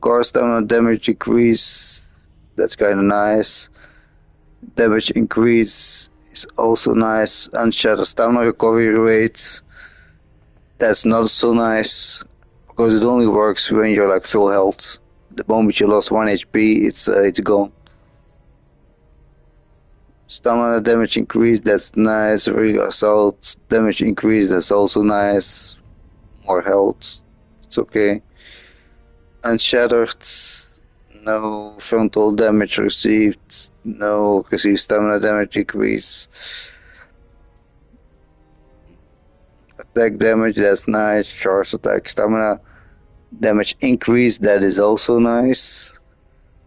Core stamina damage decrease. That's kind of nice. Damage increase is also nice. Unshattered stamina recovery rate. That's not so nice because it only works when you're like full health. The moment you lost 1 HP, it's gone. Stamina damage increase, that's nice. Regular assault damage increase, that's also nice. More health, it's okay. Unshattered, no frontal damage received, no received stamina damage decrease. Attack damage, that's nice. Charge attack, stamina damage increase, that is also nice.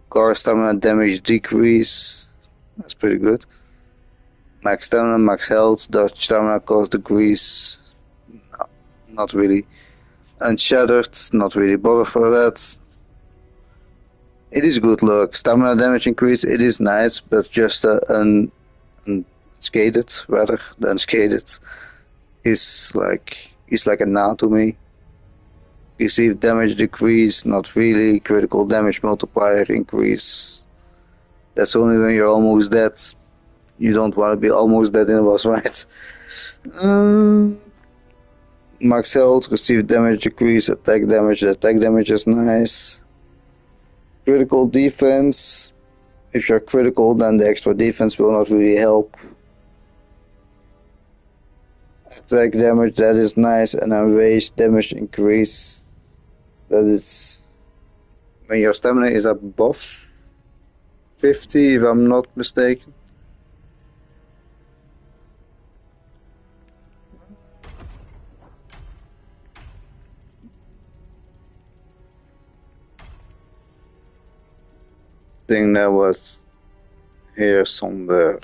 Core stamina damage decrease, that's pretty good. Max stamina, max health, dodge stamina cost decrease. No, not really. Unshattered, not really bother for that. It is good look. Stamina damage increase, it is nice, but just unscathed rather. The unscathed is like a nah to me. Received damage decrease, not really. Critical damage multiplier increase. That's only when you're almost dead. You don't want to be almost dead in a boss fight. Max health, received damage decrease, attack damage. The attack damage is nice. Critical defense. If you're critical, then the extra defense will not really help. Attack damage, that is nice. And then range damage increase. That is when your stamina is above 50, if I'm not mistaken. I think that was here somewhere.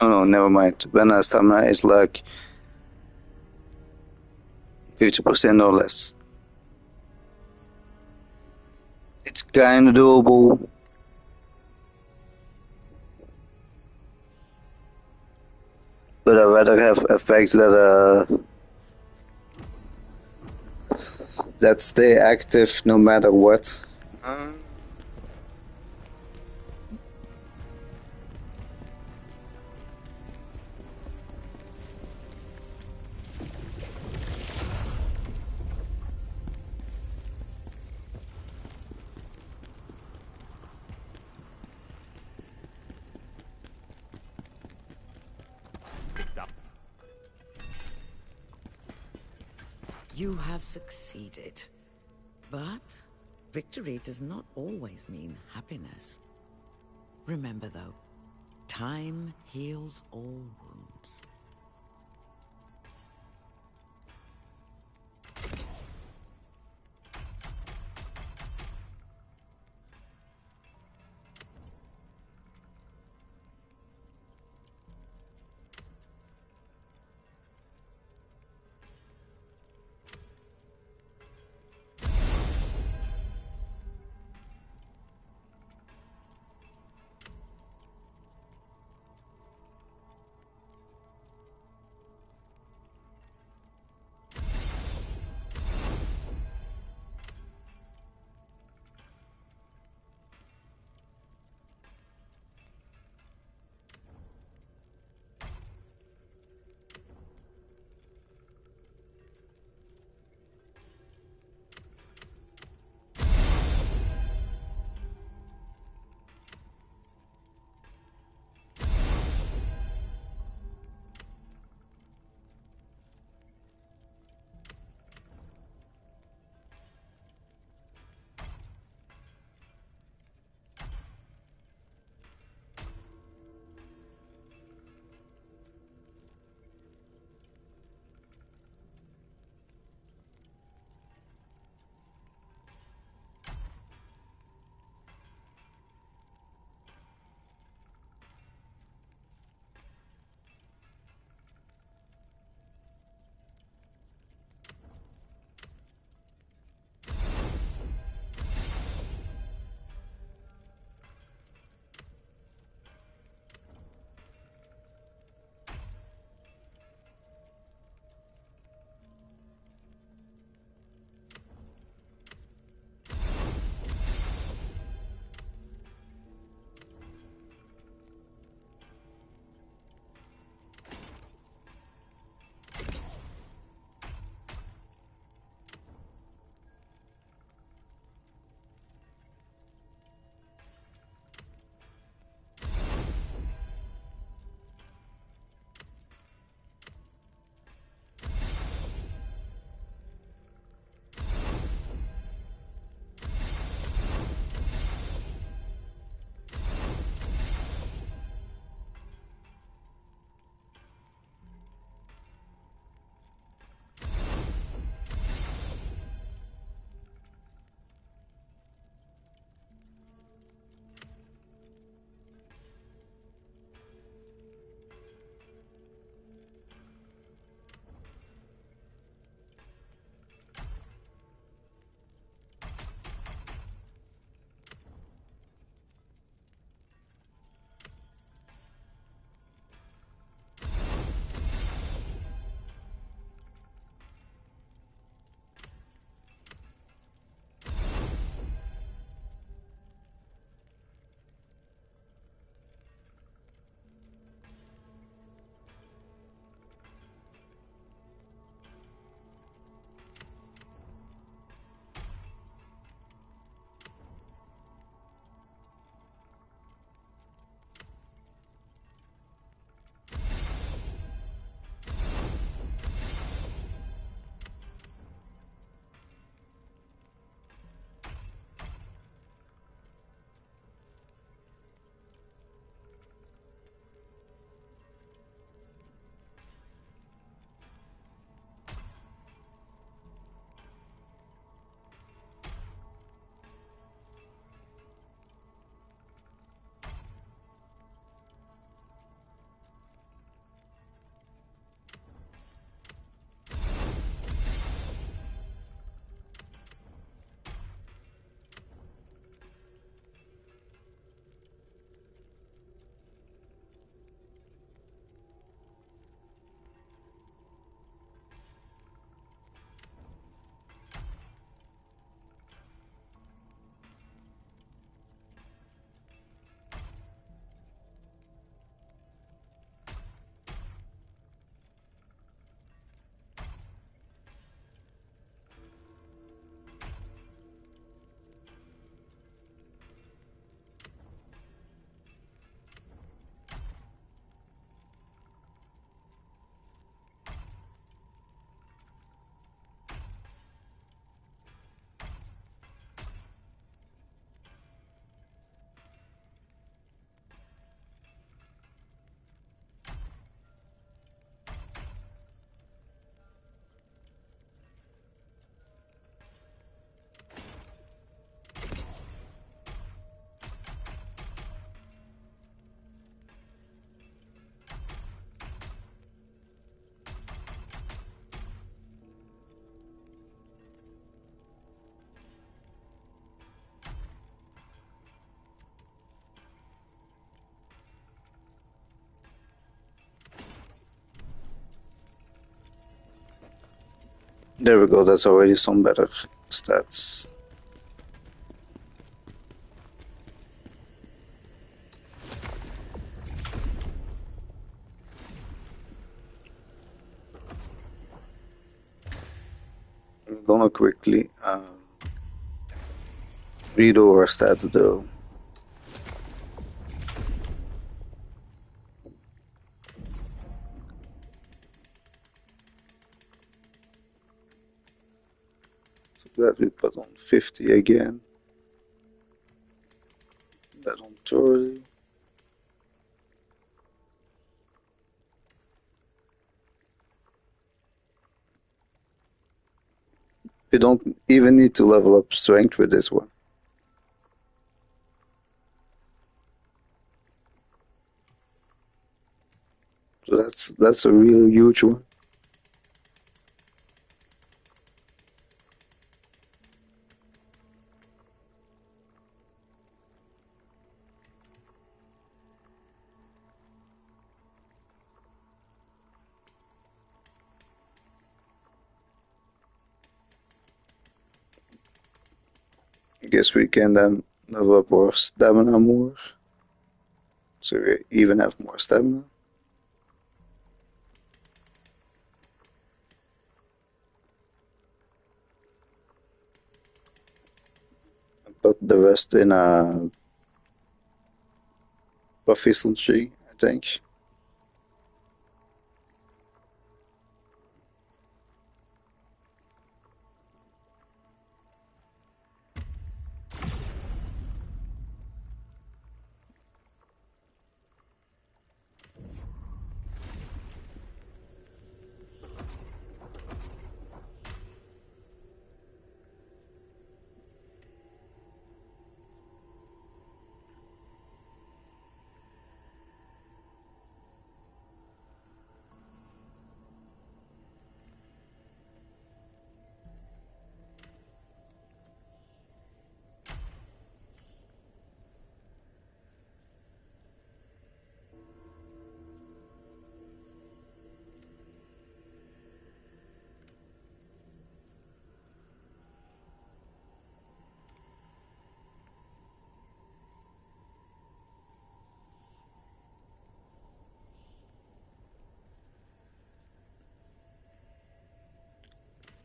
Oh no, never mind. When stamina is like 50% or less. It's kinda doable. But I'd rather have effects that stay active no matter what. You have succeeded. But victory does not always mean happiness. Remember though, time heals all wounds. There we go, that's already some better stats. I'm gonna quickly read over stats though. So that we put on 50 again. That on 30. You don't even need to level up strength with this one. So that's a real huge one. I guess we can then level up our stamina more. So we even have more stamina. Put the rest in a proficiency, I think.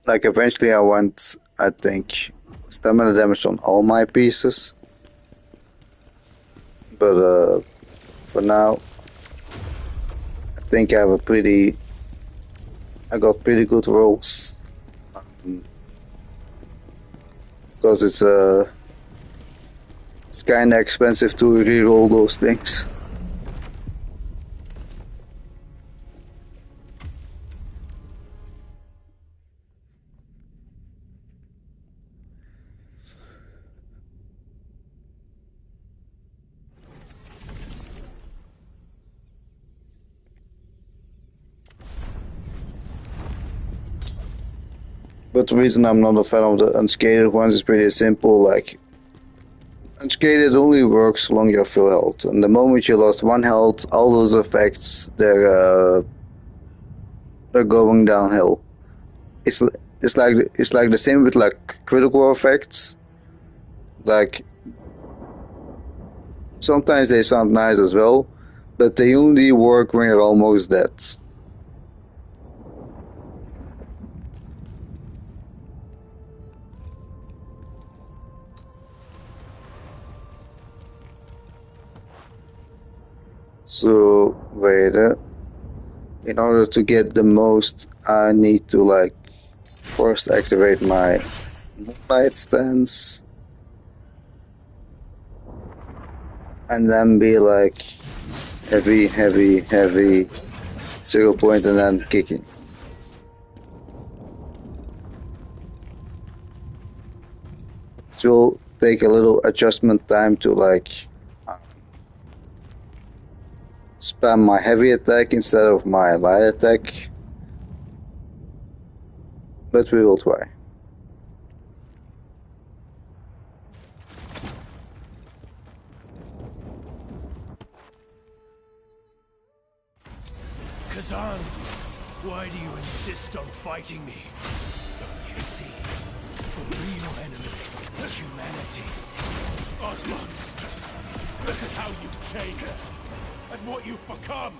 Like eventually I want, I think, stamina damage on all my pieces. But for now, I think I got pretty good rolls. Because it's kinda expensive to reroll those things. But the reason I'm not a fan of the unscathed ones is pretty simple. Like, unscathed only works along your full health, and the moment you lost 1 health, all those effects they're going downhill. It's like the same with like critical effects. Like sometimes they sound nice as well, but they only work when you're almost dead. So wait, in order to get the most, I need to like first activate my moonlight stance, and then be like heavy 0 point and then kicking. It will take a little adjustment time to like spam my heavy attack instead of my light attack, but we will try. Khazan, why do you insist on fighting me? humanity. Ozma, look at how you've changed and what you've become.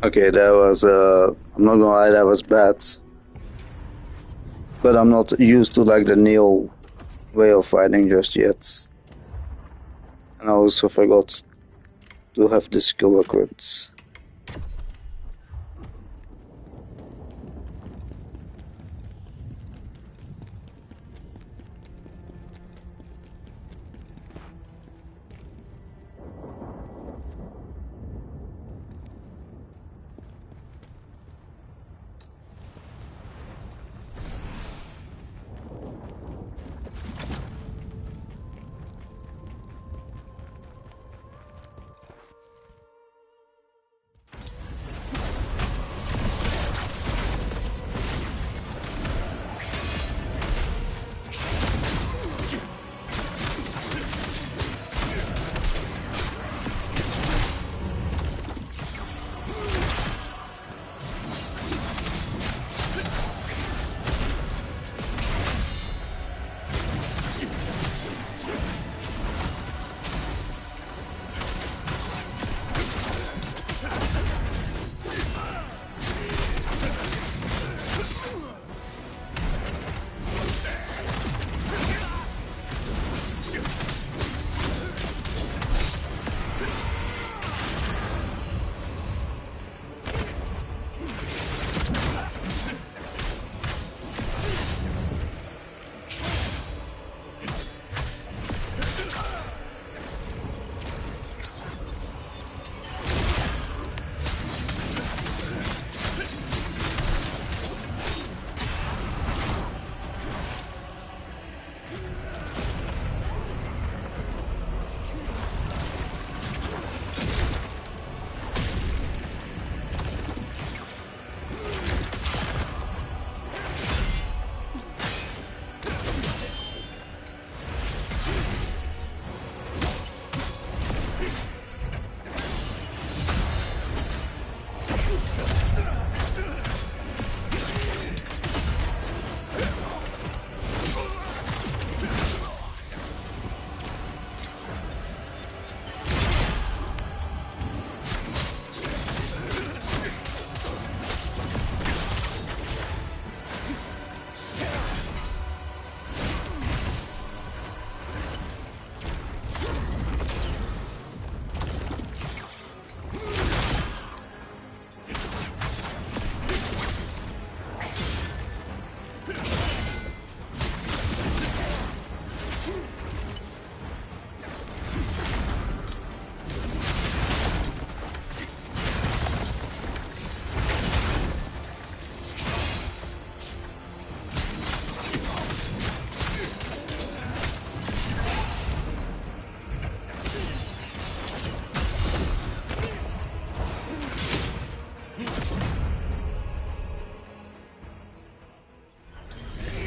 Okay, that was, I'm not gonna lie, that was bad. But I'm not used to like the Neo way of fighting just yet. And I also forgot to have the skill equipped.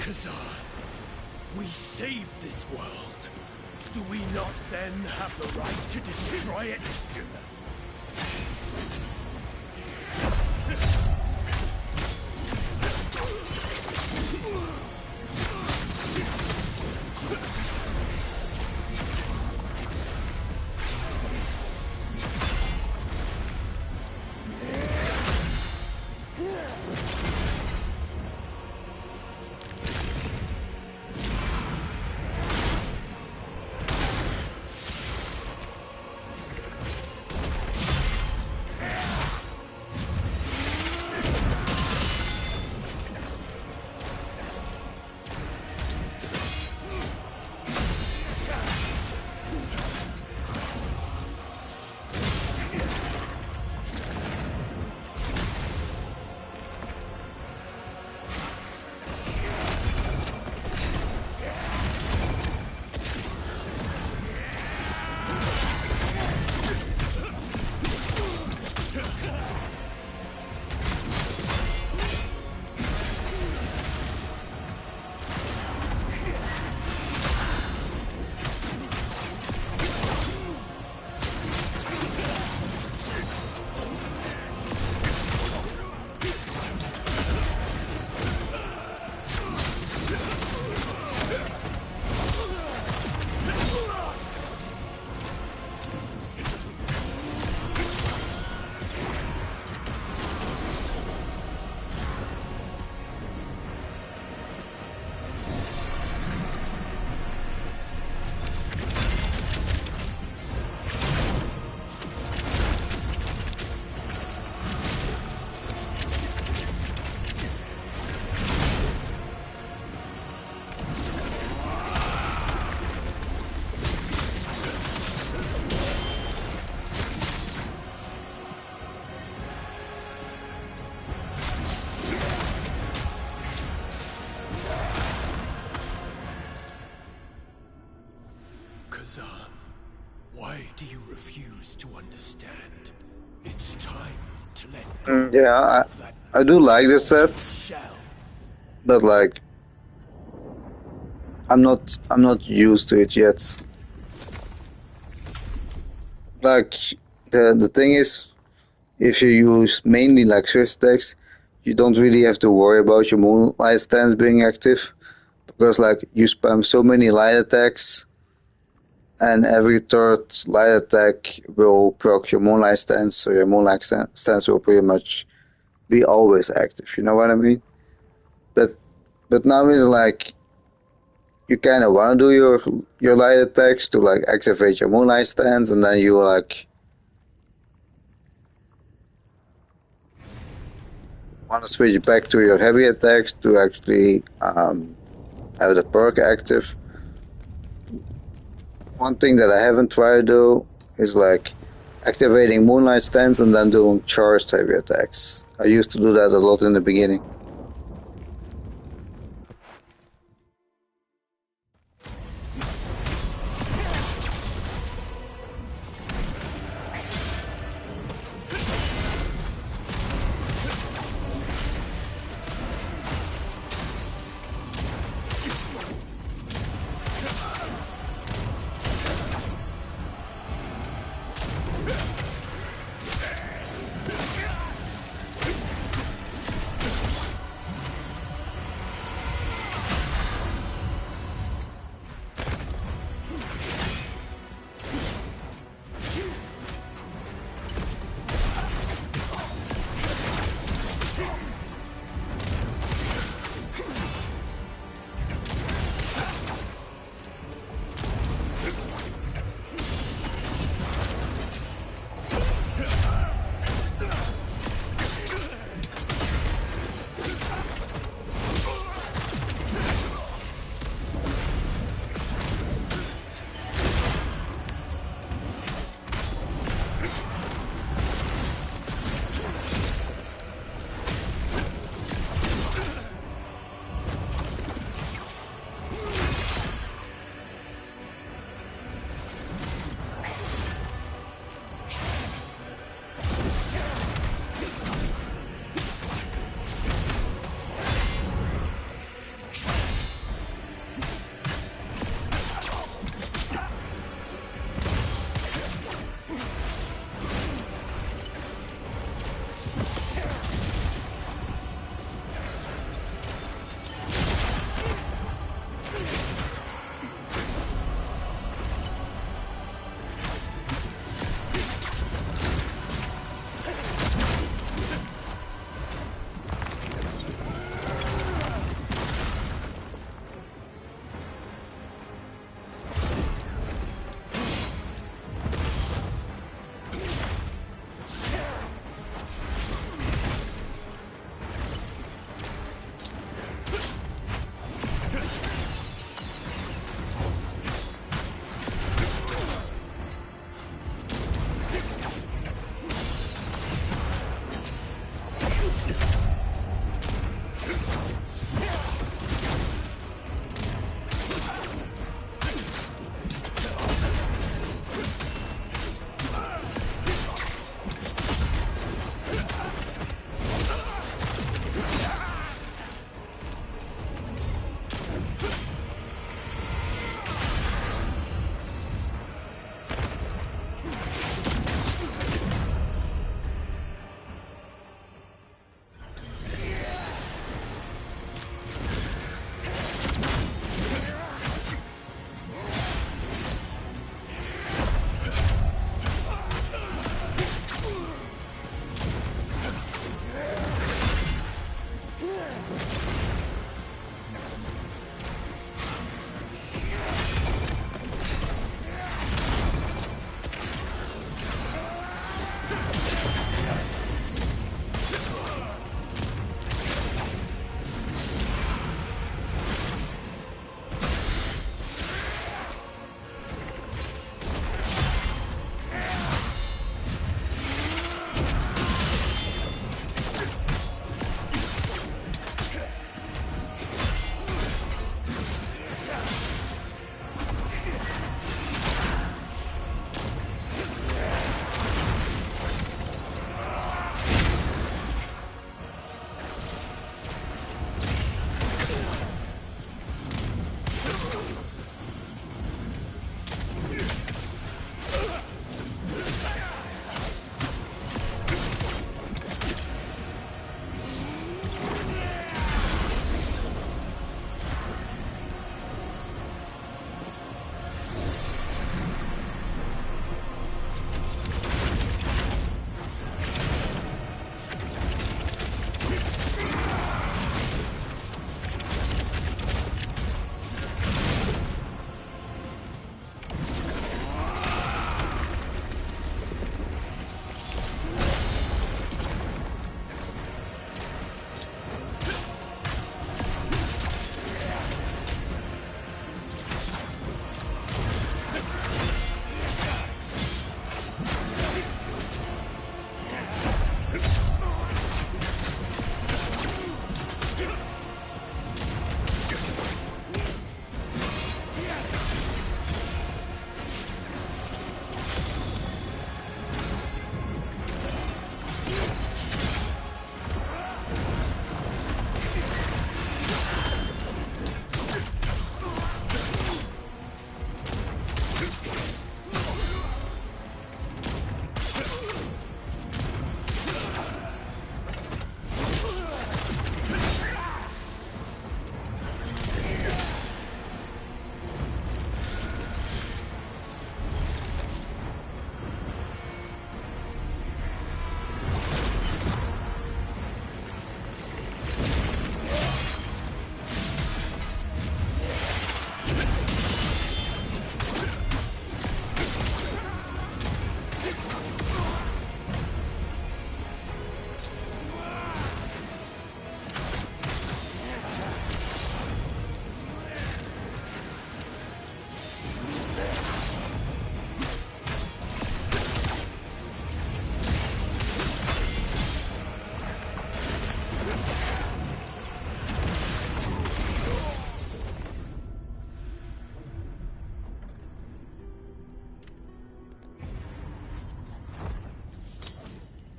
Khazan, we saved this world. Do we not then have the right to destroy it? Khazan, why do you refuse to understand? It's time to let go Yeah, of that I do like the sets, shell. but like I'm not used to it yet. Like the thing is, if you use mainly like Swift attacks, you don't really have to worry about your moonlight stance being active, because like you spam so many light attacks, and every third light attack will proc your moonlight stance, so your moonlight stance will pretty much be always active. You know what I mean? But now it's like you kind of want to do your light attacks to like activate your moonlight stance, and then you like want to switch back to your heavy attacks to actually have the perk active. One thing that I haven't tried though is like activating Moonlight Stance and then doing charged heavy attacks. I used to do that a lot in the beginning.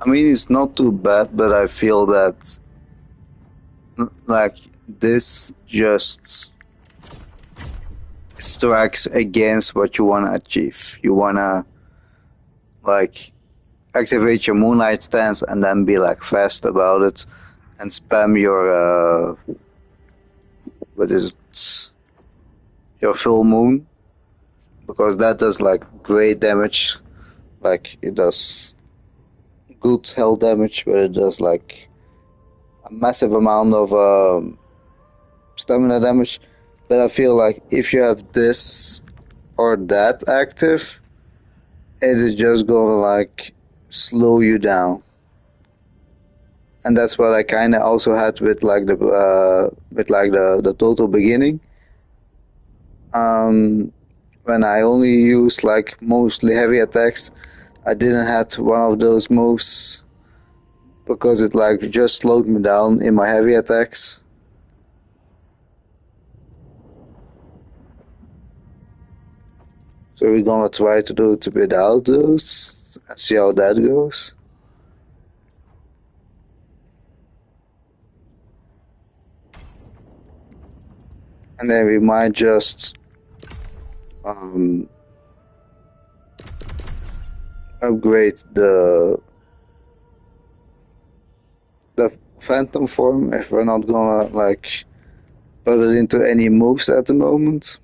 I mean, it's not too bad, but I feel that like this just strikes against what you want to achieve. You want to like activate your moonlight stance and then be like fast about it and spam your what is it, your full moon, because that does like great damage. Like it does good health damage, but it does like a massive amount of stamina damage. But I feel like if you have this or that active, it is just gonna like slow you down. And that's what I kind of also had with like the total beginning. When I only used like mostly heavy attacks, I didn't have one of those moves because it like just slowed me down in my heavy attacks. So we're gonna try to do it without those and see how that goes. And then we might just upgrade the phantom form if we're not gonna like put it into any moves at the moment.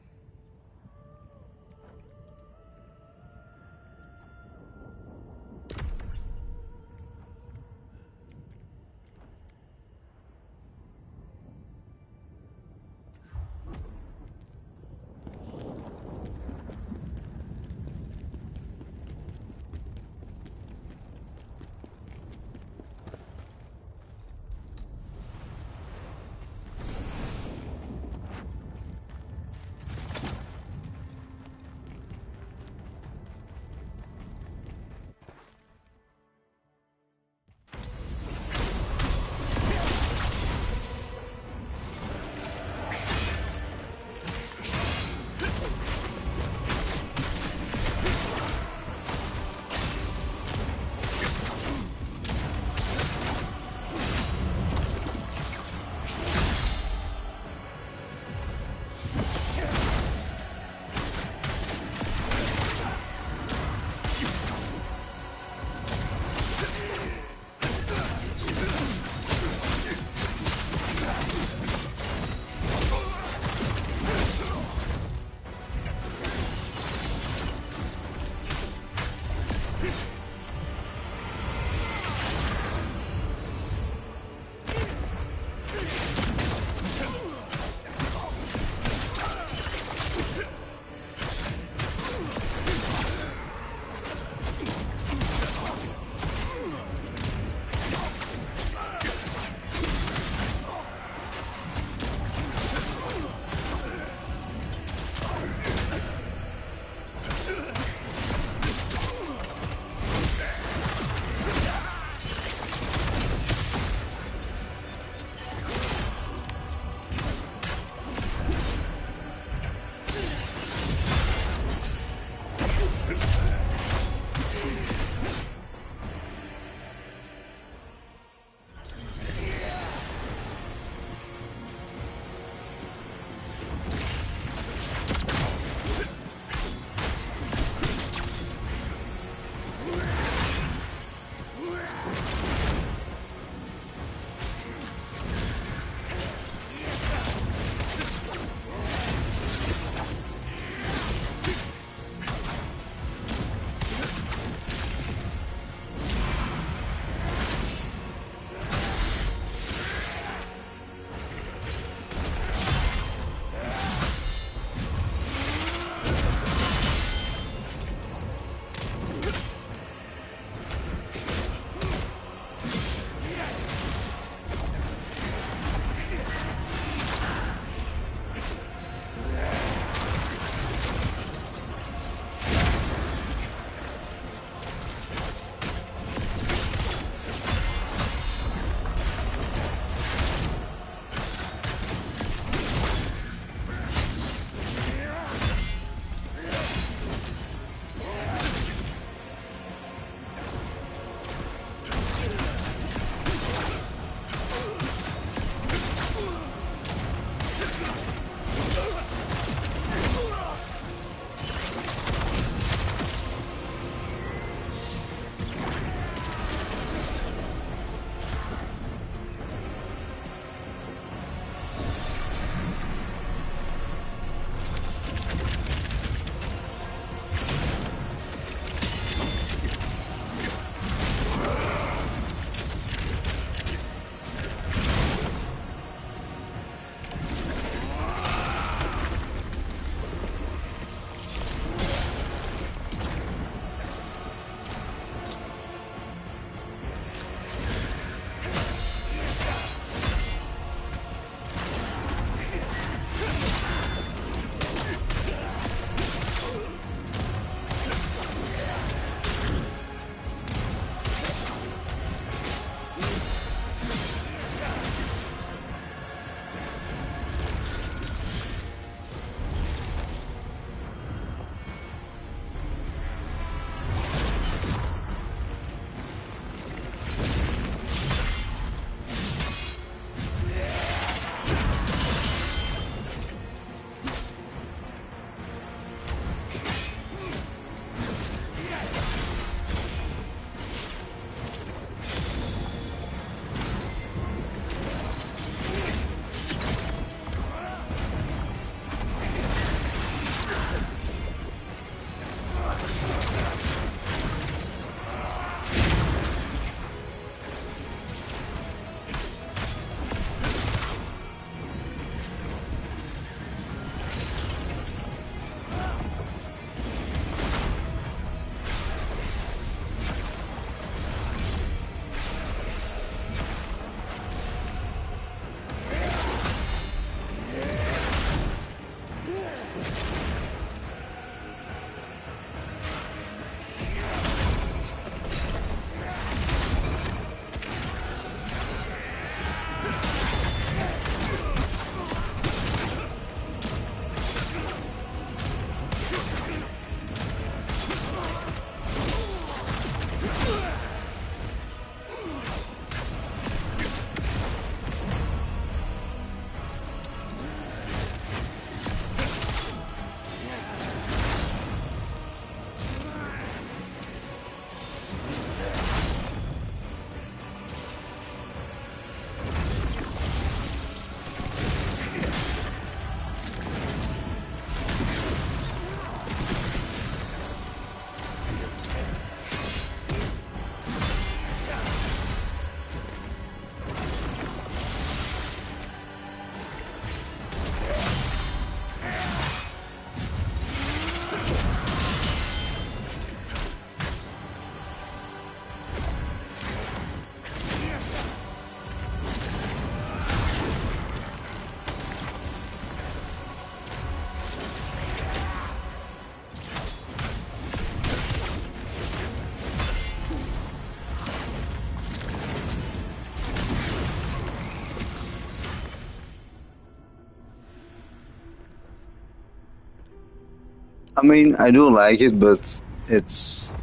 I mean, I do like it, but it's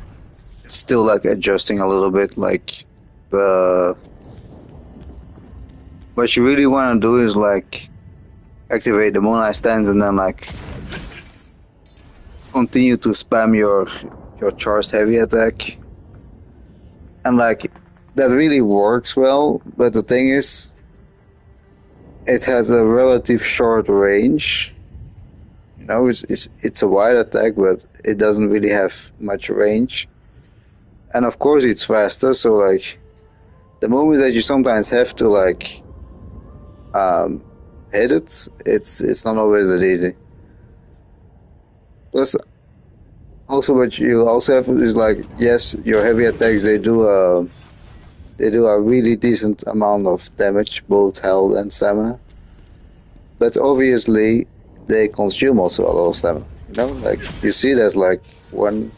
still like adjusting a little bit. Like the what you really want to do is like activate the Moonlight Stance and then like continue to spam your charged heavy attack, and like that really works well. But the thing is, it has a relative short range. You know, it's a wide attack, but it doesn't really have much range. And of course, it's faster. So like the moment that you sometimes have to like hit it, it's not always that easy. Plus, also what you also have is like, yes, your heavy attacks they do a really decent amount of damage, both health and stamina. But obviously, they consume also a lot of stamina. You know, like you see, there's like 1,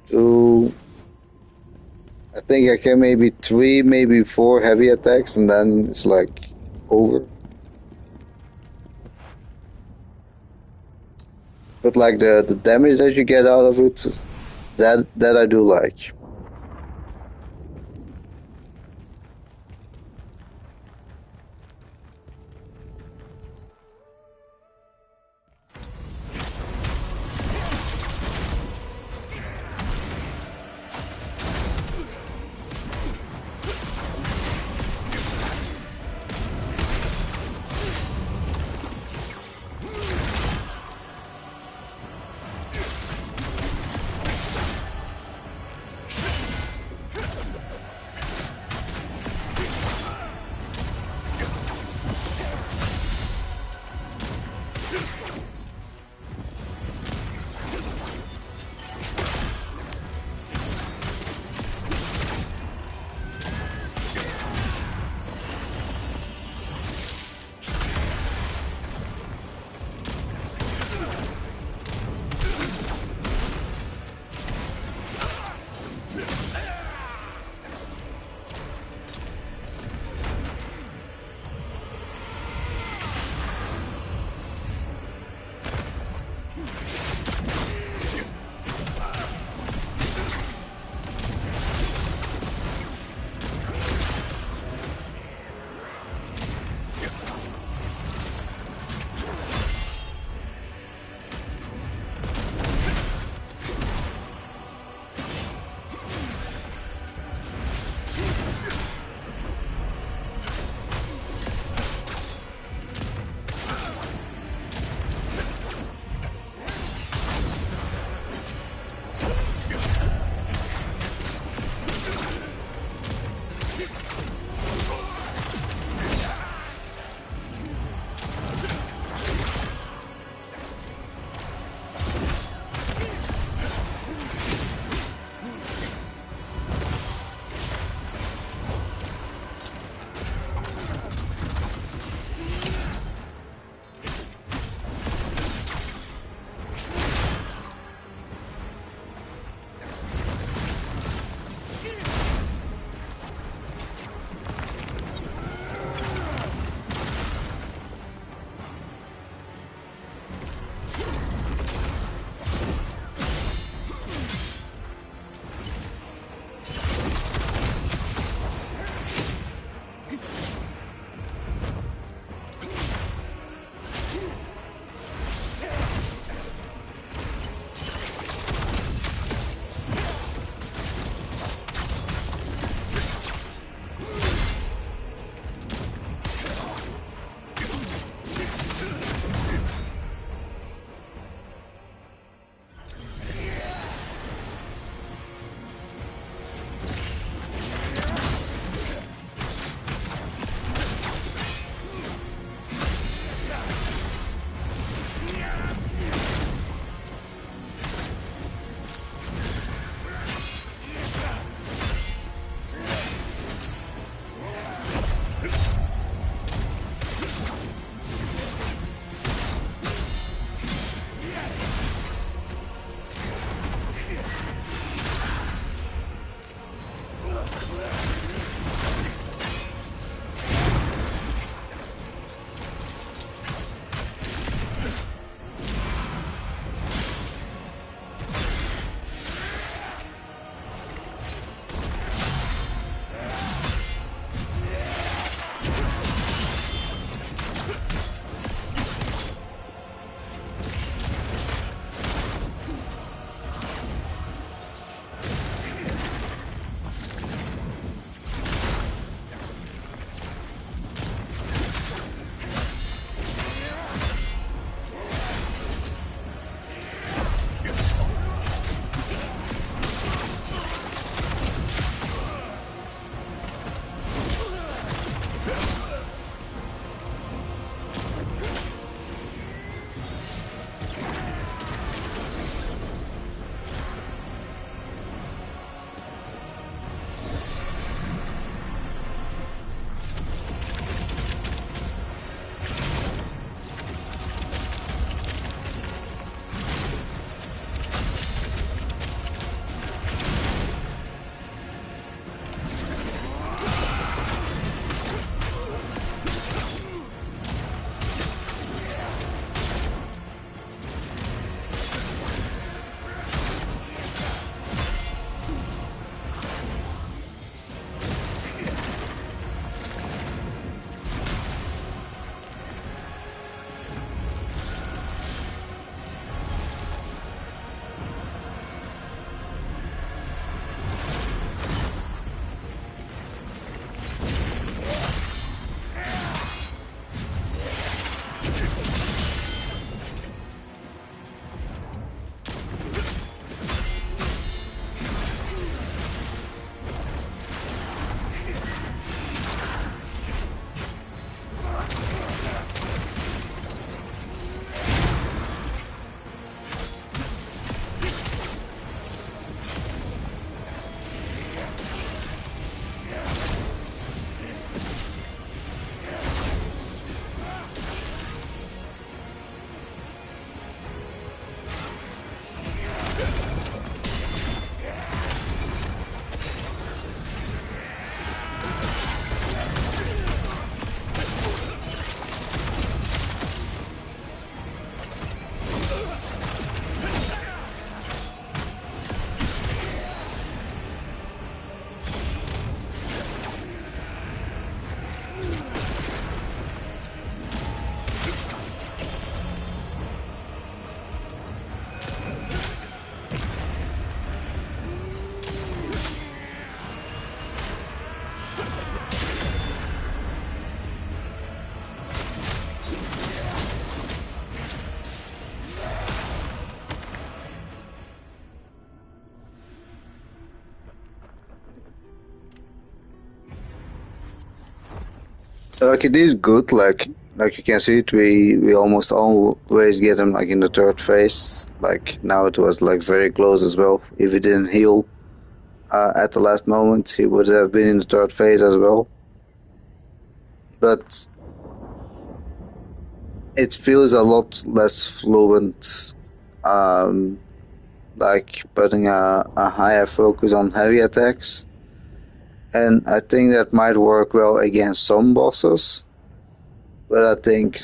2. I think I can maybe 3, maybe 4 heavy attacks, and then it's like over. But like the damage that you get out of it, that I do like. Like it is good, like you can see it, we almost always get him like in the third phase. Like now it was like very close as well. If he didn't heal at the last moment, he would have been in the third phase as well. But it feels a lot less fluent, like putting a higher focus on heavy attacks. And I think that might work well against some bosses, but I think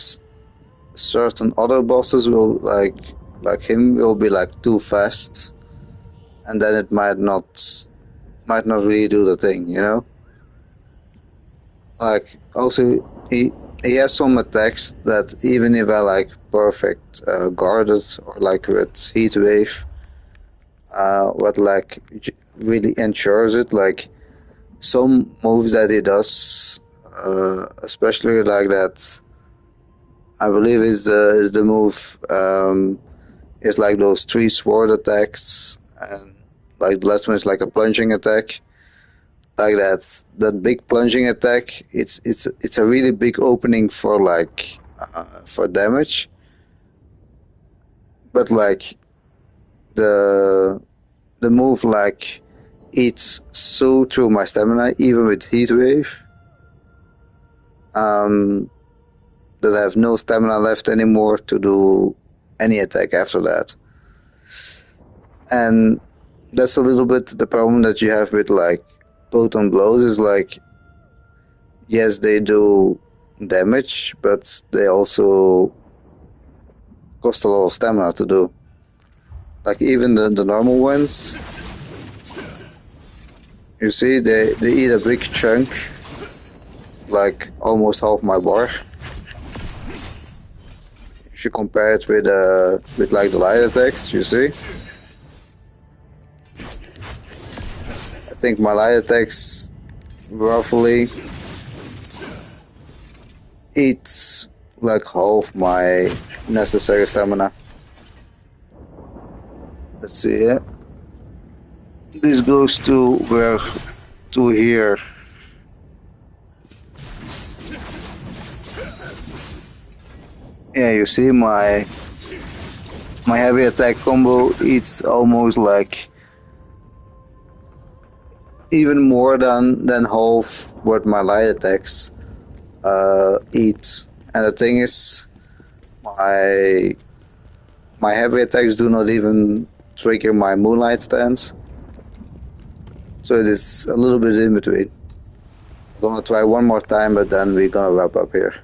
certain other bosses will like him will be like too fast, and then it might not really do the thing, you know. Like also he has some attacks that even if I like perfect guarded or like with heat wave, what like really ensures it, like some moves that he does, especially like that. I believe is the move. Is like those 3 sword attacks, and like the last one is like a plunging attack. Like that big plunging attack. It's a really big opening for like for damage, but like the move like eats so through my stamina, even with heat wave. That I have no stamina left anymore to do any attack after that. And that's a little bit the problem that you have with like potent blows is like, yes, they do damage, but they also cost a lot of stamina to do. Like even the normal ones, you see, they eat a big chunk. It's like almost half my bar. If you compare it with like the light attacks, you see. I think my light attacks roughly eats like half my necessary stamina. Let's see, yeah. This goes to where, to here. Yeah, you see my heavy attack combo eats almost like even more than half what my light attacks eat. And the thing is, my heavy attacks do not even trigger my moonlight stance, so it is a little bit in between. I'm gonna try one more time, but then we're gonna wrap up here.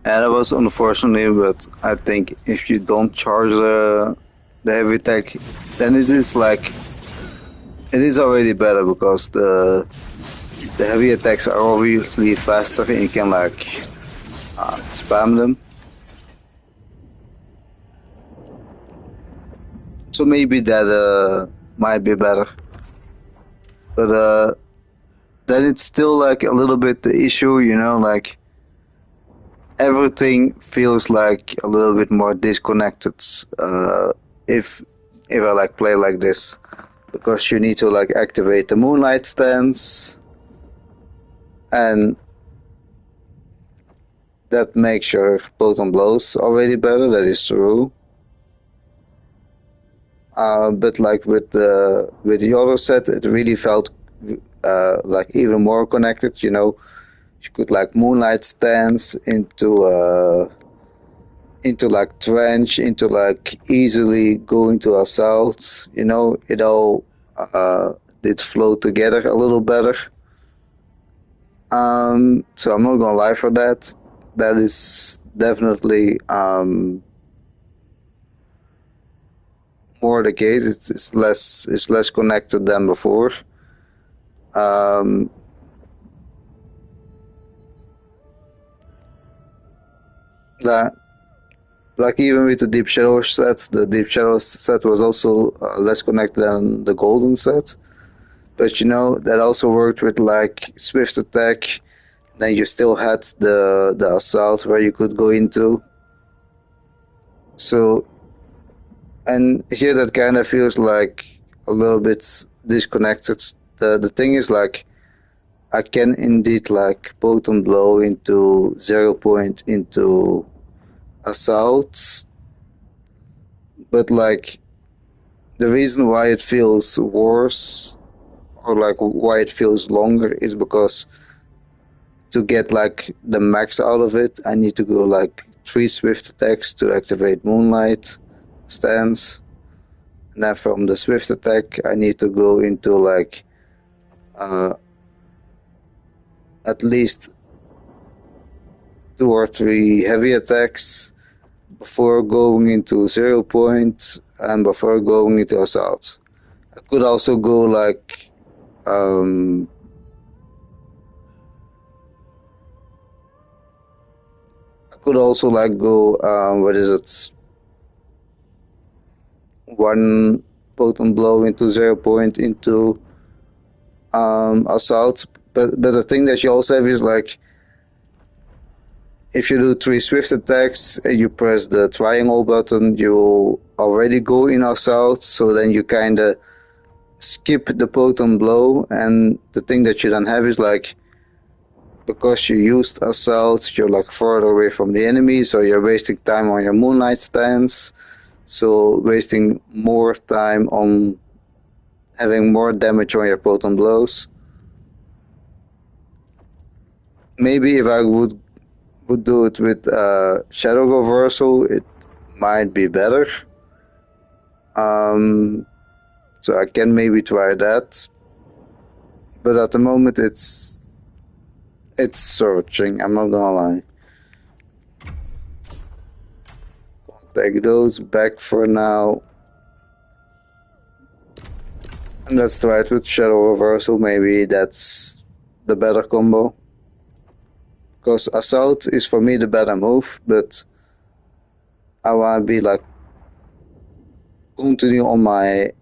Yeah, that was unfortunate, but I think if you don't charge the heavy attack, then it is like it is already better because the heavy attacks are obviously faster and you can like spam them. So maybe that might be better, but then it's still like a little bit the issue, you know, like everything feels like a little bit more disconnected if I like play like this, because you need to like activate the moonlight stance, and that makes your potent blows already better. That is true. But like with the other set, it really felt like even more connected. You know, you could like moonlight stance into like trench, into like easily go into assaults. You know, it all did flow together a little better. So I'm not gonna lie for that. That is definitely more the case. It's less connected than before. Um, la- like even with the Deep Shadows set, the Deep Shadows set was also less connected than the Golden set. But you know, that also worked with like Swift Attack. Then you still had the Assault where you could go into. So, and here that kind of feels like a little bit disconnected. The thing is like, I can indeed like potent blow into 0 point into assaults, but like the reason why it feels worse or like why it feels longer is because to get like the max out of it, I need to go like 3 swift attacks to activate Moonlight stance. And then from the swift attack, I need to go into like at least 2 or 3 heavy attacks before going into 0 point and before going into assault. I could also go like I could also like go what is it, 1 potent blow into 0 point into assault, but the thing that you also have is like if you do 3 swift attacks and you press the triangle button, you will already go in assault, so then you kind of skip the potent blow. And the thing that you don't have is like, because you used assault, you're like further away from the enemy, so you're wasting time on your moonlight stance, so wasting more time on having more damage on your potent blows. Maybe if I would do it with Shadow Reversal, it might be better. So I can maybe try that. But at the moment it's searching, I'm not gonna lie. I'll take those back for now. And let's try it with Shadow Reversal, maybe that's the better combo. Because Assault is for me the better move, but I wanna be like continue on my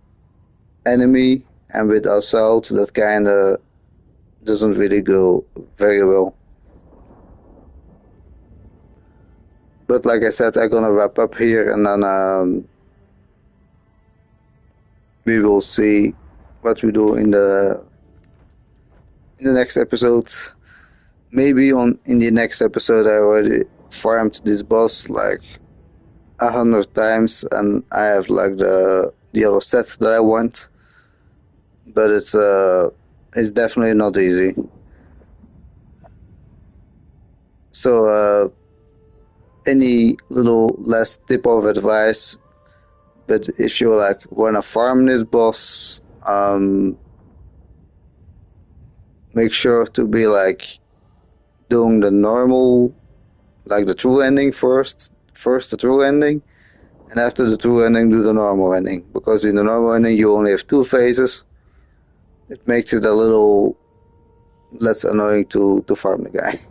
enemy, and with Assault that kinda doesn't really go very well. But like I said, I'm gonna wrap up here, and then we will see what we do in the next episode. Maybe in the next episode I already farmed this boss like 100 times, and I have like the other set that I want. But it's definitely not easy. So any little last tip of advice, but if you like wanna farm this boss, make sure to be like doing the normal like the true ending first the true ending, and after the true ending do the normal ending, because in the normal ending you only have 2 phases. It makes it a little less annoying to farm the guy.